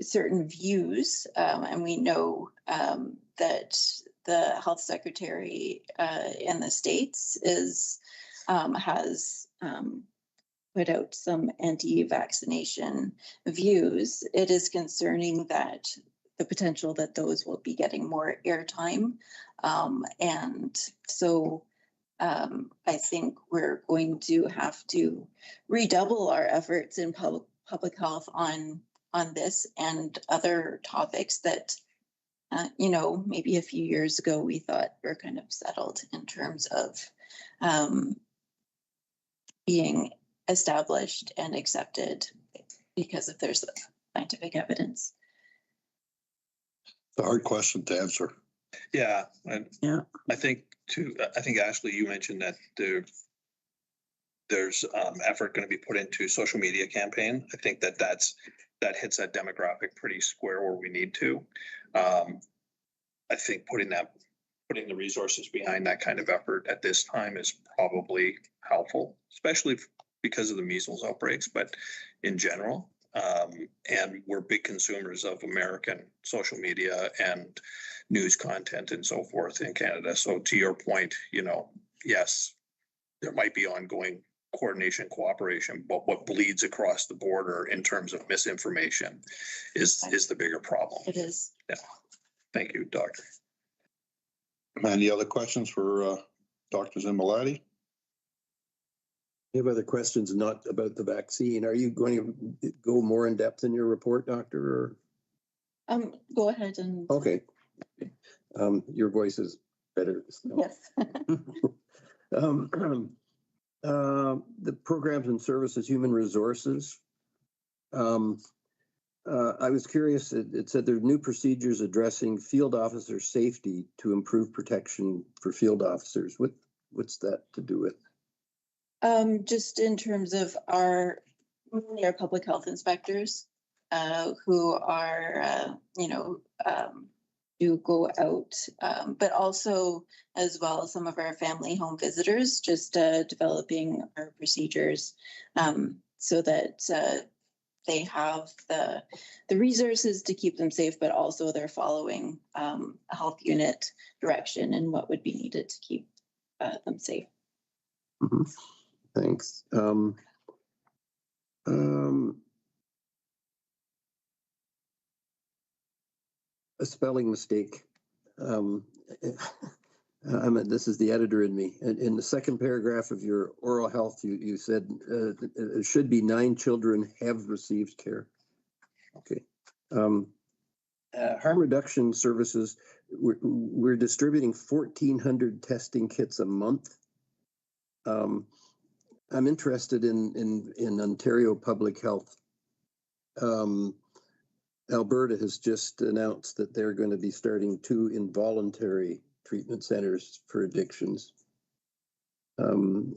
S1: certain views, and we know that the health secretary in the States has put out some anti-vaccination views. It is concerning that the potential that those will be getting more airtime. And so I think we're going to have to redouble our efforts in public health on this and other topics that maybe a few years ago, we thought we're kind of settled in terms of being established and accepted because if there's scientific evidence.
S5: It's a hard question to answer.
S4: Yeah, and
S10: Yeah.
S4: I think Ashley, you mentioned that there's effort going to be put into social media campaign. I think that hits that demographic pretty square where we need to. I think putting the resources behind that kind of effort at this time is probably helpful, especially because of the measles outbreaks, but in general. And we're big consumers of American social media and news content and so forth in Canada. So to your point, yes, there might be ongoing coordination, cooperation, but what bleeds across the border in terms of misinformation is the bigger problem.
S1: It is.
S4: Yeah. Thank you, Doctor.
S5: Any other questions for Dr. Zimbalati?
S3: You have other questions not about the vaccine? Are you going to go more in depth in your report, Doctor? Or?
S1: Go ahead and.
S3: Okay. Your voice is better.
S1: Yes.
S3: The programs and services, human resources. I was curious, it said there are new procedures addressing field officer safety to improve protection for field officers. What's that to do with?
S1: Just in terms of our public health inspectors, who are, do go out, but also as well as some of our family home visitors, just developing our procedures so that they have the resources to keep them safe, but also they're following a health unit direction and what would be needed to keep them safe.
S3: Mm-hmm. Thanks. A spelling mistake. This is the editor in me. In the second paragraph of your oral health, you said it should be 9 children have received care. Okay. Harm reduction services, we're distributing 1,400 testing kits a month. I'm interested in Ontario Public Health. Alberta has just announced that they're going to be starting 2 involuntary treatment centers for addictions. Wondering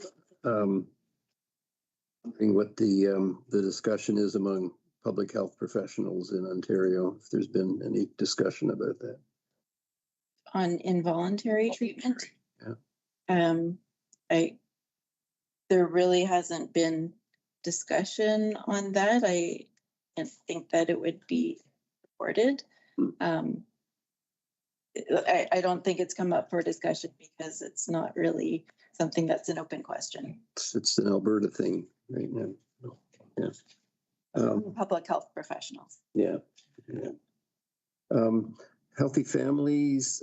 S3: what the discussion is among public health professionals in Ontario, if there's been any discussion about that.
S1: On involuntary treatment?
S3: Yeah.
S1: There really hasn't been discussion on that. I think that it would be reported. I don't think it's come up for discussion because it's not really something that's an open question.
S3: It's an Alberta thing right now. Yeah.
S1: Public health professionals.
S3: Yeah. Healthy families.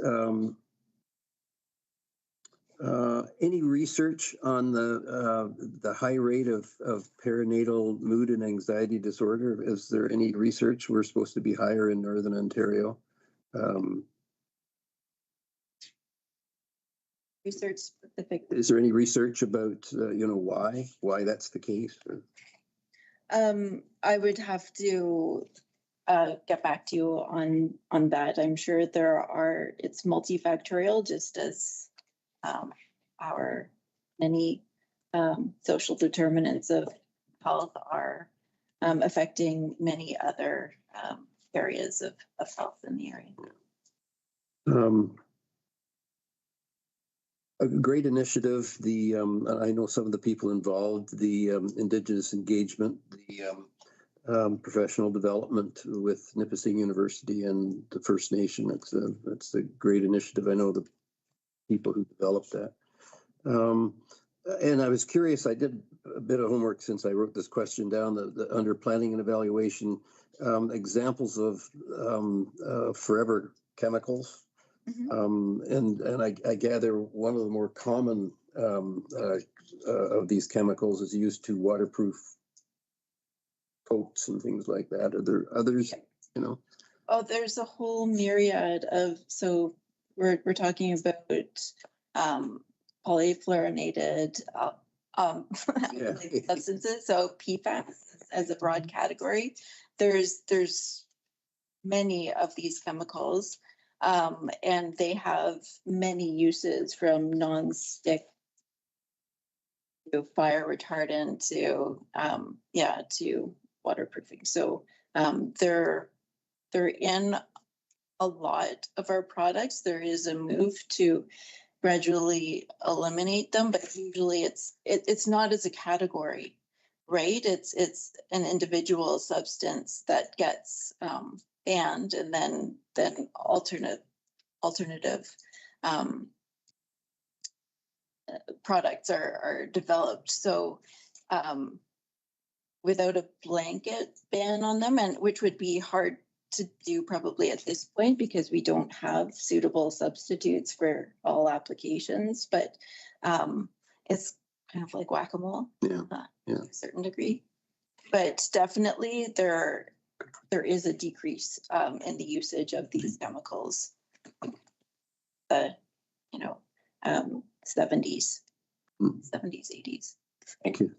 S3: Any research on the high rate of perinatal mood and anxiety disorder? Is there any research? We're supposed to be higher in Northern Ontario.
S1: Research specific.
S3: Is there any research about why that's the case?
S1: I would have to get back to you on that. I'm sure it's multifactorial, just as our many social determinants of health are affecting many other areas of health in the area.
S3: A great initiative. I know some of the people involved, the Indigenous engagement, the professional development with Nipissing University and the First Nation. It's a great initiative. I know the people who developed that. And I was curious, I did a bit of homework since I wrote this question down, under planning and evaluation, examples of forever chemicals.
S1: Mm-hmm.
S3: And I gather one of the more common of these chemicals is used to waterproof coats and things like that. Are there others,
S1: Oh, there's a whole myriad of, so we're talking about polyfluorinated
S3: Yeah.
S1: substances, so PFAS as a broad category. There's many of these chemicals, and they have many uses, from non-stick to fire retardant to to waterproofing. So they're in a lot of our products. There is a move to gradually eliminate them, but usually it's not as a category, right? It's an individual substance that gets banned, and then alternative products are developed. So without a blanket ban on them, and which would be hard to do probably at this point because we don't have suitable substitutes for all applications, but it's kind of like whack-a-mole
S3: Yeah, yeah.
S1: to a certain degree. But definitely there is a decrease in the usage of these chemicals. The 70s, 80s.
S3: Thank you.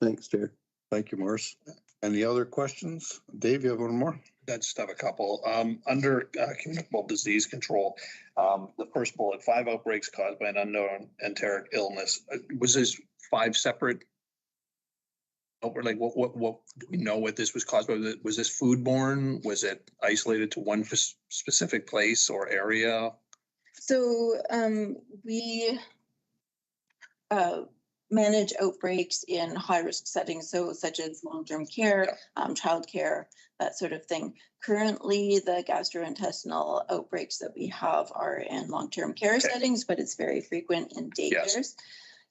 S3: Thanks, Chair.
S5: Thank you, Morris. Any other questions? Dave, you have one more?
S4: I just have a couple. Under communicable disease control, the first bullet, 5 outbreaks caused by an unknown enteric illness. Was this 5 separate? Like what do we know what this was caused by? Was this foodborne? Was it isolated to one specific place or area?
S1: So we manage outbreaks in high-risk settings, so such as long-term care, childcare, that sort of thing. Currently, the gastrointestinal outbreaks that we have are in long-term care settings, but it's very frequent in daycares. Yes.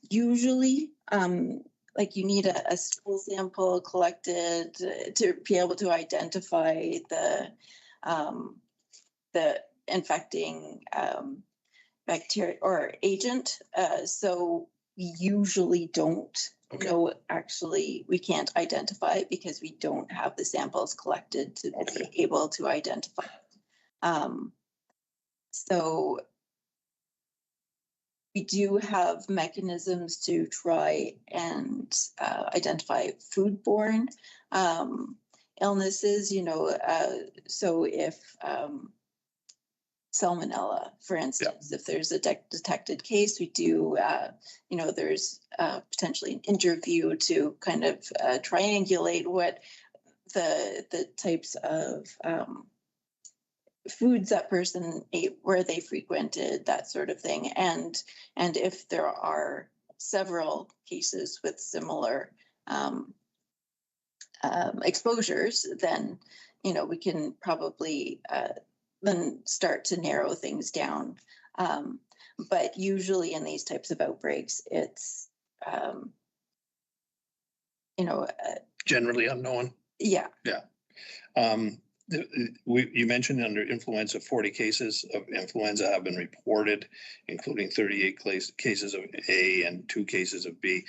S1: Usually, like you need a stool sample collected to be able to identify the infecting bacteria or agent. So we usually don't know, actually, we can't identify it because we don't have the samples collected to be able to identify. So we do have mechanisms to try and identify foodborne illnesses, so if Salmonella, for instance, if there's a detected case, we do, there's potentially an interview to kind of triangulate what the types of foods that person ate, where they frequented, that sort of thing. And if there are several cases with similar exposures, then, we can probably then start to narrow things down. But usually in these types of outbreaks, it's,
S4: generally unknown.
S1: Yeah.
S4: Yeah. You mentioned under influenza, 40 cases of influenza have been reported, including 38 cases of A and 2 cases of B.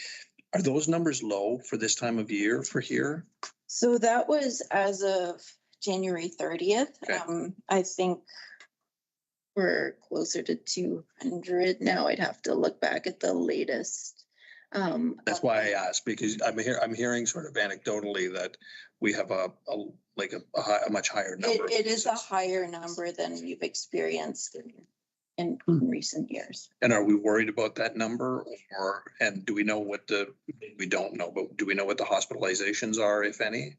S4: Are those numbers low for this time of year for here?
S1: So that was as of January 30th. Okay. I think we're closer to 200 now. I'd have to look back at the latest.
S4: That's why I asked, because I'm hearing sort of anecdotally that we have a much higher number.
S1: It is a higher number than we've experienced in recent years.
S4: And are we worried about that number, and do we know we don't know, but do we know what the hospitalizations are, if any?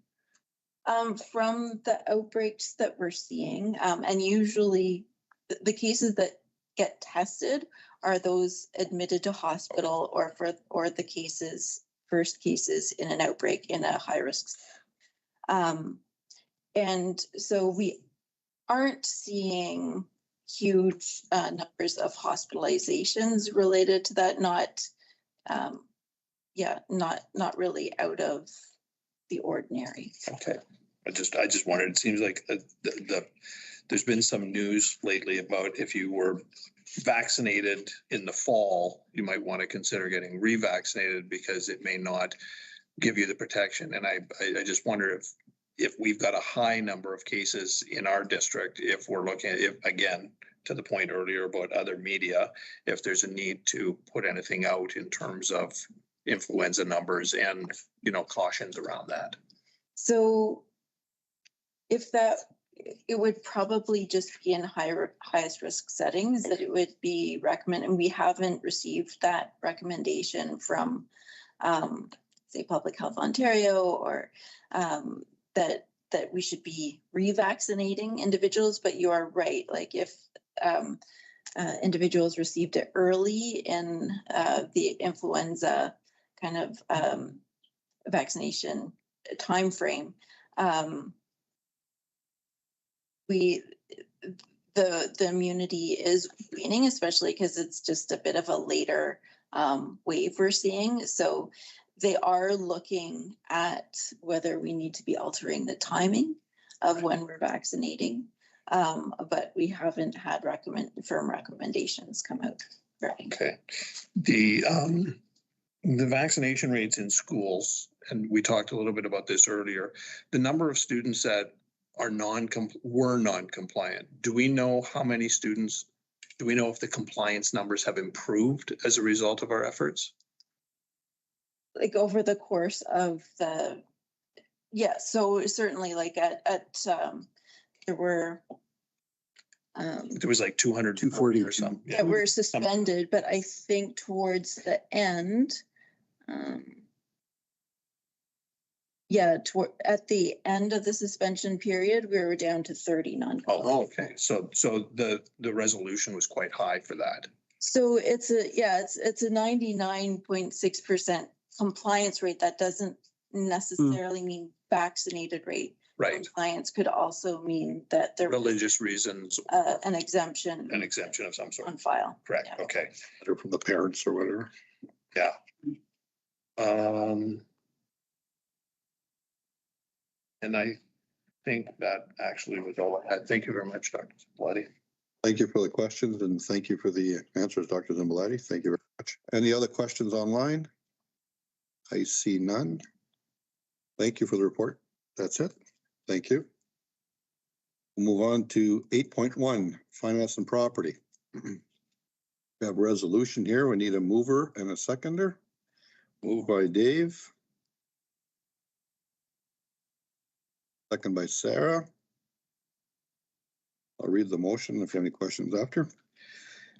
S1: From the outbreaks that we're seeing, and usually the cases that get tested are those admitted to hospital or the first cases in an outbreak in a high risk. And so we aren't seeing huge numbers of hospitalizations related to that. Not really out of the ordinary.
S4: Okay. I just wondered, it seems like there's been some news lately about if you were vaccinated in the fall, you might want to consider getting revaccinated because it may not give you the protection. And I just wonder if we've got a high number of cases in our district, if we're looking at, if, again, to the point earlier about other media, if there's a need to put anything out in terms of influenza numbers and, you know, cautions around that.
S1: So if that, it would probably just be in highest risk settings that it would be recommended, and we haven't received that recommendation from, say, Public Health Ontario, or that we should be revaccinating individuals. But you are right, like if individuals received it early in the influenza kind of vaccination timeframe, the immunity is waning, especially because it's just a bit of a later wave we're seeing. So they are looking at whether we need to be altering the timing of when we're vaccinating. But we haven't had firm recommendations come out. Right.
S4: Okay. The vaccination rates in schools, and we talked a little bit about this earlier, the number of students that are were non-compliant. Do we know how many students, do we know if the compliance numbers have improved as a result of our efforts?
S1: Like over the course of the, yeah, so certainly like at there were
S4: There was like 240 or something.
S1: that were suspended, but I think towards the end, at the end of the suspension period, we were down to 30 non-compliant.
S4: Oh, okay. So the resolution was quite high for that.
S1: So it's a 99.6% compliance rate. That doesn't necessarily mean vaccinated rate.
S4: Right.
S1: Compliance could also mean that there was
S4: Religious reasons,
S1: an exemption
S4: of some sort.
S1: on file.
S4: Correct.
S1: Yeah.
S4: Okay.
S5: Or from the parents or whatever.
S4: Yeah. And I think that actually was all I had. Thank you very much, Dr. Bloody.
S5: Thank you for the questions and thank you for the answers, Dr. Zimbalati. Thank you very much. Any other questions online? I see none. Thank you for the report. That's it. Thank you. We'll move on to 8.1, finance and property. We have a resolution here. We need a mover and a seconder. Moved by Dave. Second by Sarah. I'll read the motion if you have any questions after.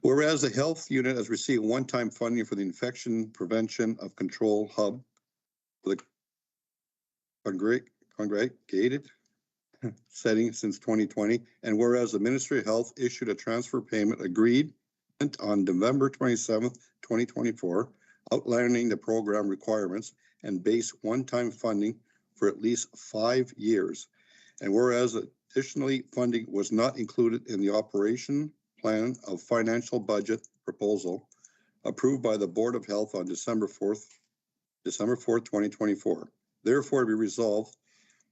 S5: Whereas the health unit has received one-time funding for the infection prevention of control hub for the congregated setting since 2020, and whereas the Ministry of Health issued a transfer payment agreed on November 27th, 2024, outlining the program requirements and base one-time funding for at least 5 years, and whereas additionally funding was not included in the operation plan of financial budget proposal approved by the Board of Health on December 4th, 2024. Therefore, be resolved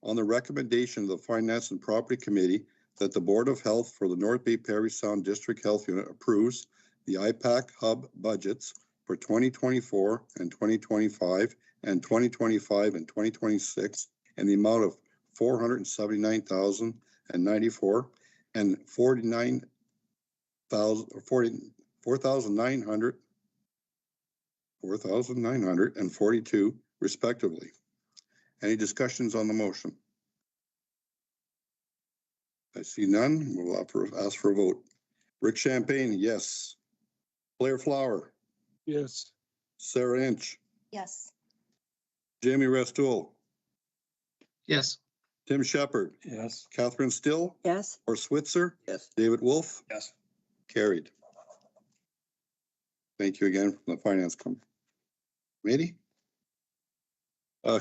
S5: on the recommendation of the Finance and Property Committee that the Board of Health for the North Bay Parry Sound District Health Unit approves the IPAC hub budgets for 2024 and 2025 and 2025 and 2026 in the amount of $479,094 and $4,942 respectively. Any discussions on the motion? I see none. We'll ask for a vote. Rick Champagne, yes. Blair Flower.
S2: Yes.
S5: Sarah Inch.
S1: Yes.
S5: Jamie Restool.
S6: Yes.
S5: Tim Shepard.
S2: Yes.
S5: Catherine Still.
S10: Yes.
S5: Or Switzer.
S3: Yes.
S5: David Wolf.
S4: Yes.
S5: Carried. Thank you again from the Finance Committee.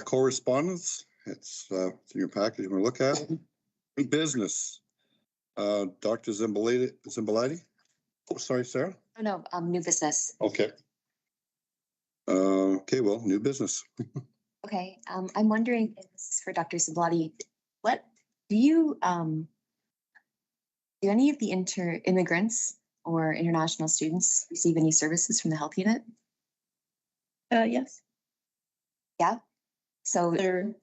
S5: Correspondence, it's in your package you want to look at. New business. Dr. Zimbalati. Oh, sorry, Sarah.
S11: Oh, no, new business.
S5: Okay. Okay, well, new business.
S11: Okay, I'm wondering if this is for Dr. Zimbalati. What do any of the immigrants or international students receive any services from the health unit?
S1: Yes.
S11: Yeah. So
S1: They're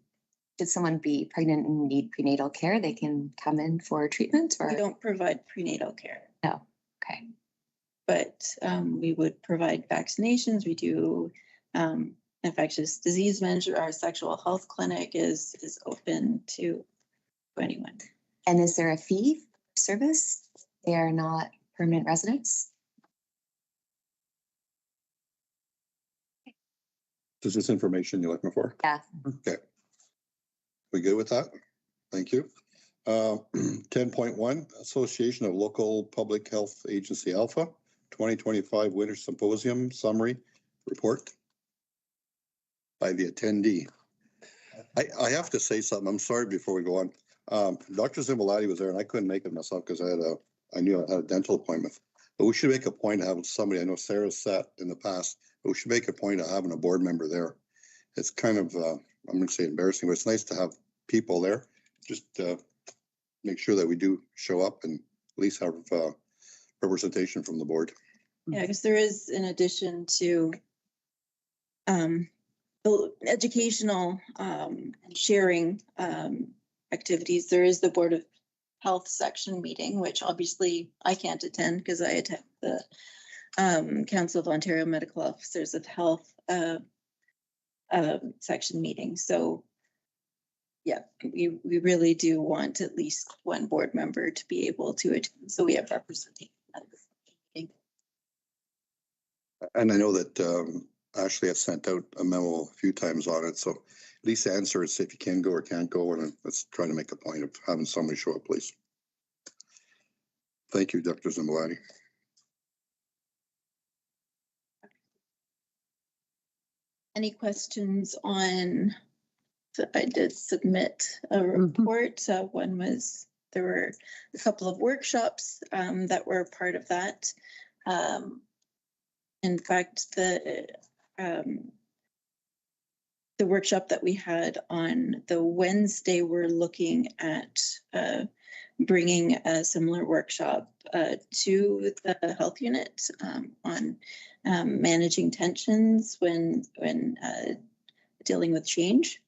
S11: should someone be pregnant and need prenatal care, they can come in for treatment or?
S1: We don't provide prenatal care,
S11: No, okay.
S1: but we would provide vaccinations. We do infectious disease management. Our sexual health clinic is open to anyone.
S11: And is there a fee for service? They are not permanent residents?
S5: Is this information you're looking for?
S11: Yeah.
S5: Okay. We good with that? Thank you. 10.1, Association of Local Public Health Agency Alpha, 2025 Winter Symposium Summary Report by the attendee. I have to say something. I'm sorry before we go on. Dr. Zimbalati was there and I couldn't make it myself because I knew I had a dental appointment. But we should make a point of having somebody, I know Sarah's sat in the past, but we should make a point of having a board member there. It's kind of, I'm going to say embarrassing, but it's nice to have people there. Just make sure that we do show up and at least have representation from the board.
S1: Yeah, because there is, in addition to the educational and sharing activities, there is the Board of Health section meeting, which obviously I can't attend because I attend the Council of Ontario Medical Officers of Health section meeting. So yeah, we really do want at least one board member to be able to attend. So we have representation at this meeting.
S5: And I know that Ashley has sent out a memo a few times on it. So at least the answer is if you can go or can't go. And let's try to make a point of having somebody show up, please. Thank you, Dr. Zimbalati.
S1: Any questions on, I did submit a report. One was, there were a couple of workshops that were part of that. In fact, the workshop that we had on the Wednesday, we're looking at bringing a similar workshop to the health unit on managing tensions when dealing with change.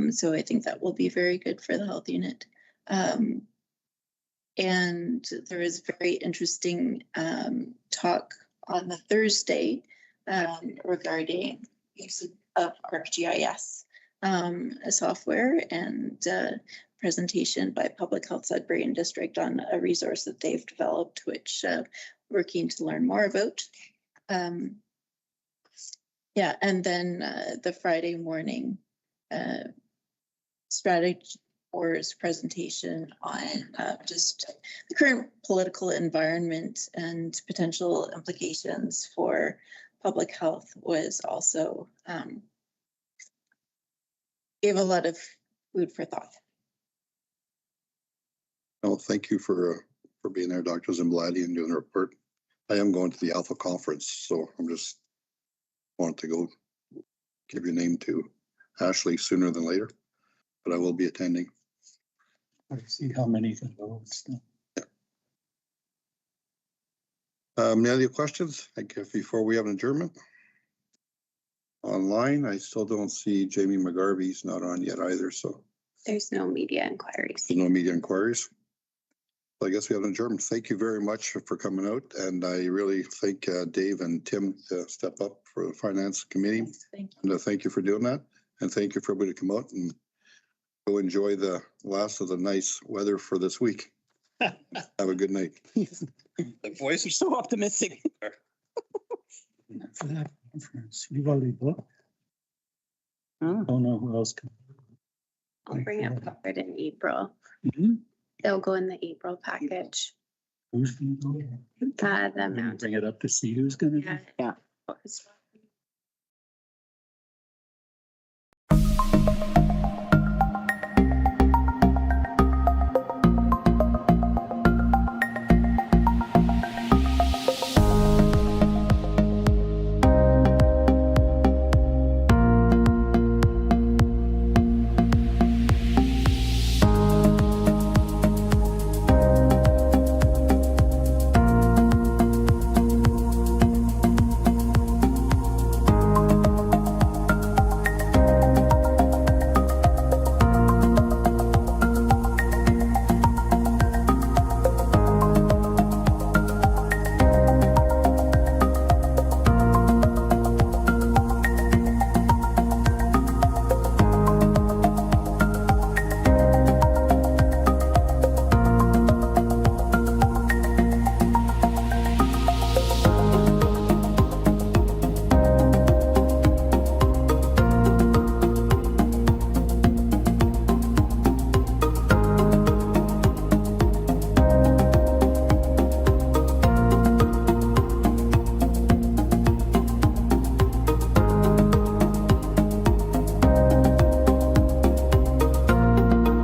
S1: So I think that will be very good for the health unit. And there is very interesting talk on the Thursday regarding use of ArcGIS software and presentation by Public Health Sudbury and District on a resource that they've developed, which we're keen to learn more about. Yeah, and then the Friday morning strategy board's presentation on just the current political environment and potential implications for public health was also gave a lot of food for thought.
S5: Well, thank you for being there, Dr. Zimbalati, and doing the report. I am going to the Alpha conference, so I'm just want to go give your name to Ashley sooner than later, but I will be attending.
S2: I see how many can go.
S5: Any other questions? I guess before we have an adjournment? Online, I still don't see Jamie McGarvey's not on yet either, so
S9: There's no media inquiries.
S5: there's no media inquiries. So I guess we have an adjournment. Thank you very much for coming out, and I really thank Dave and Tim to step up for the finance committee.
S1: Thank you.
S5: And thank you for doing that, and thank you for everybody to come out and go enjoy the last of the nice weather for this week. Have a good night.
S10: The voice is so optimistic.
S2: For that conference, you've already booked.
S10: Oh.
S2: Don't know who else can.
S9: I'll bring it forward in April.
S2: Mhm.
S9: They'll go in the April package.
S2: Who's gonna go?
S9: The
S2: I'm gonna
S9: amount.
S2: bring it up to see who's gonna. go.
S9: Yeah.
S10: Yeah.
S9: It's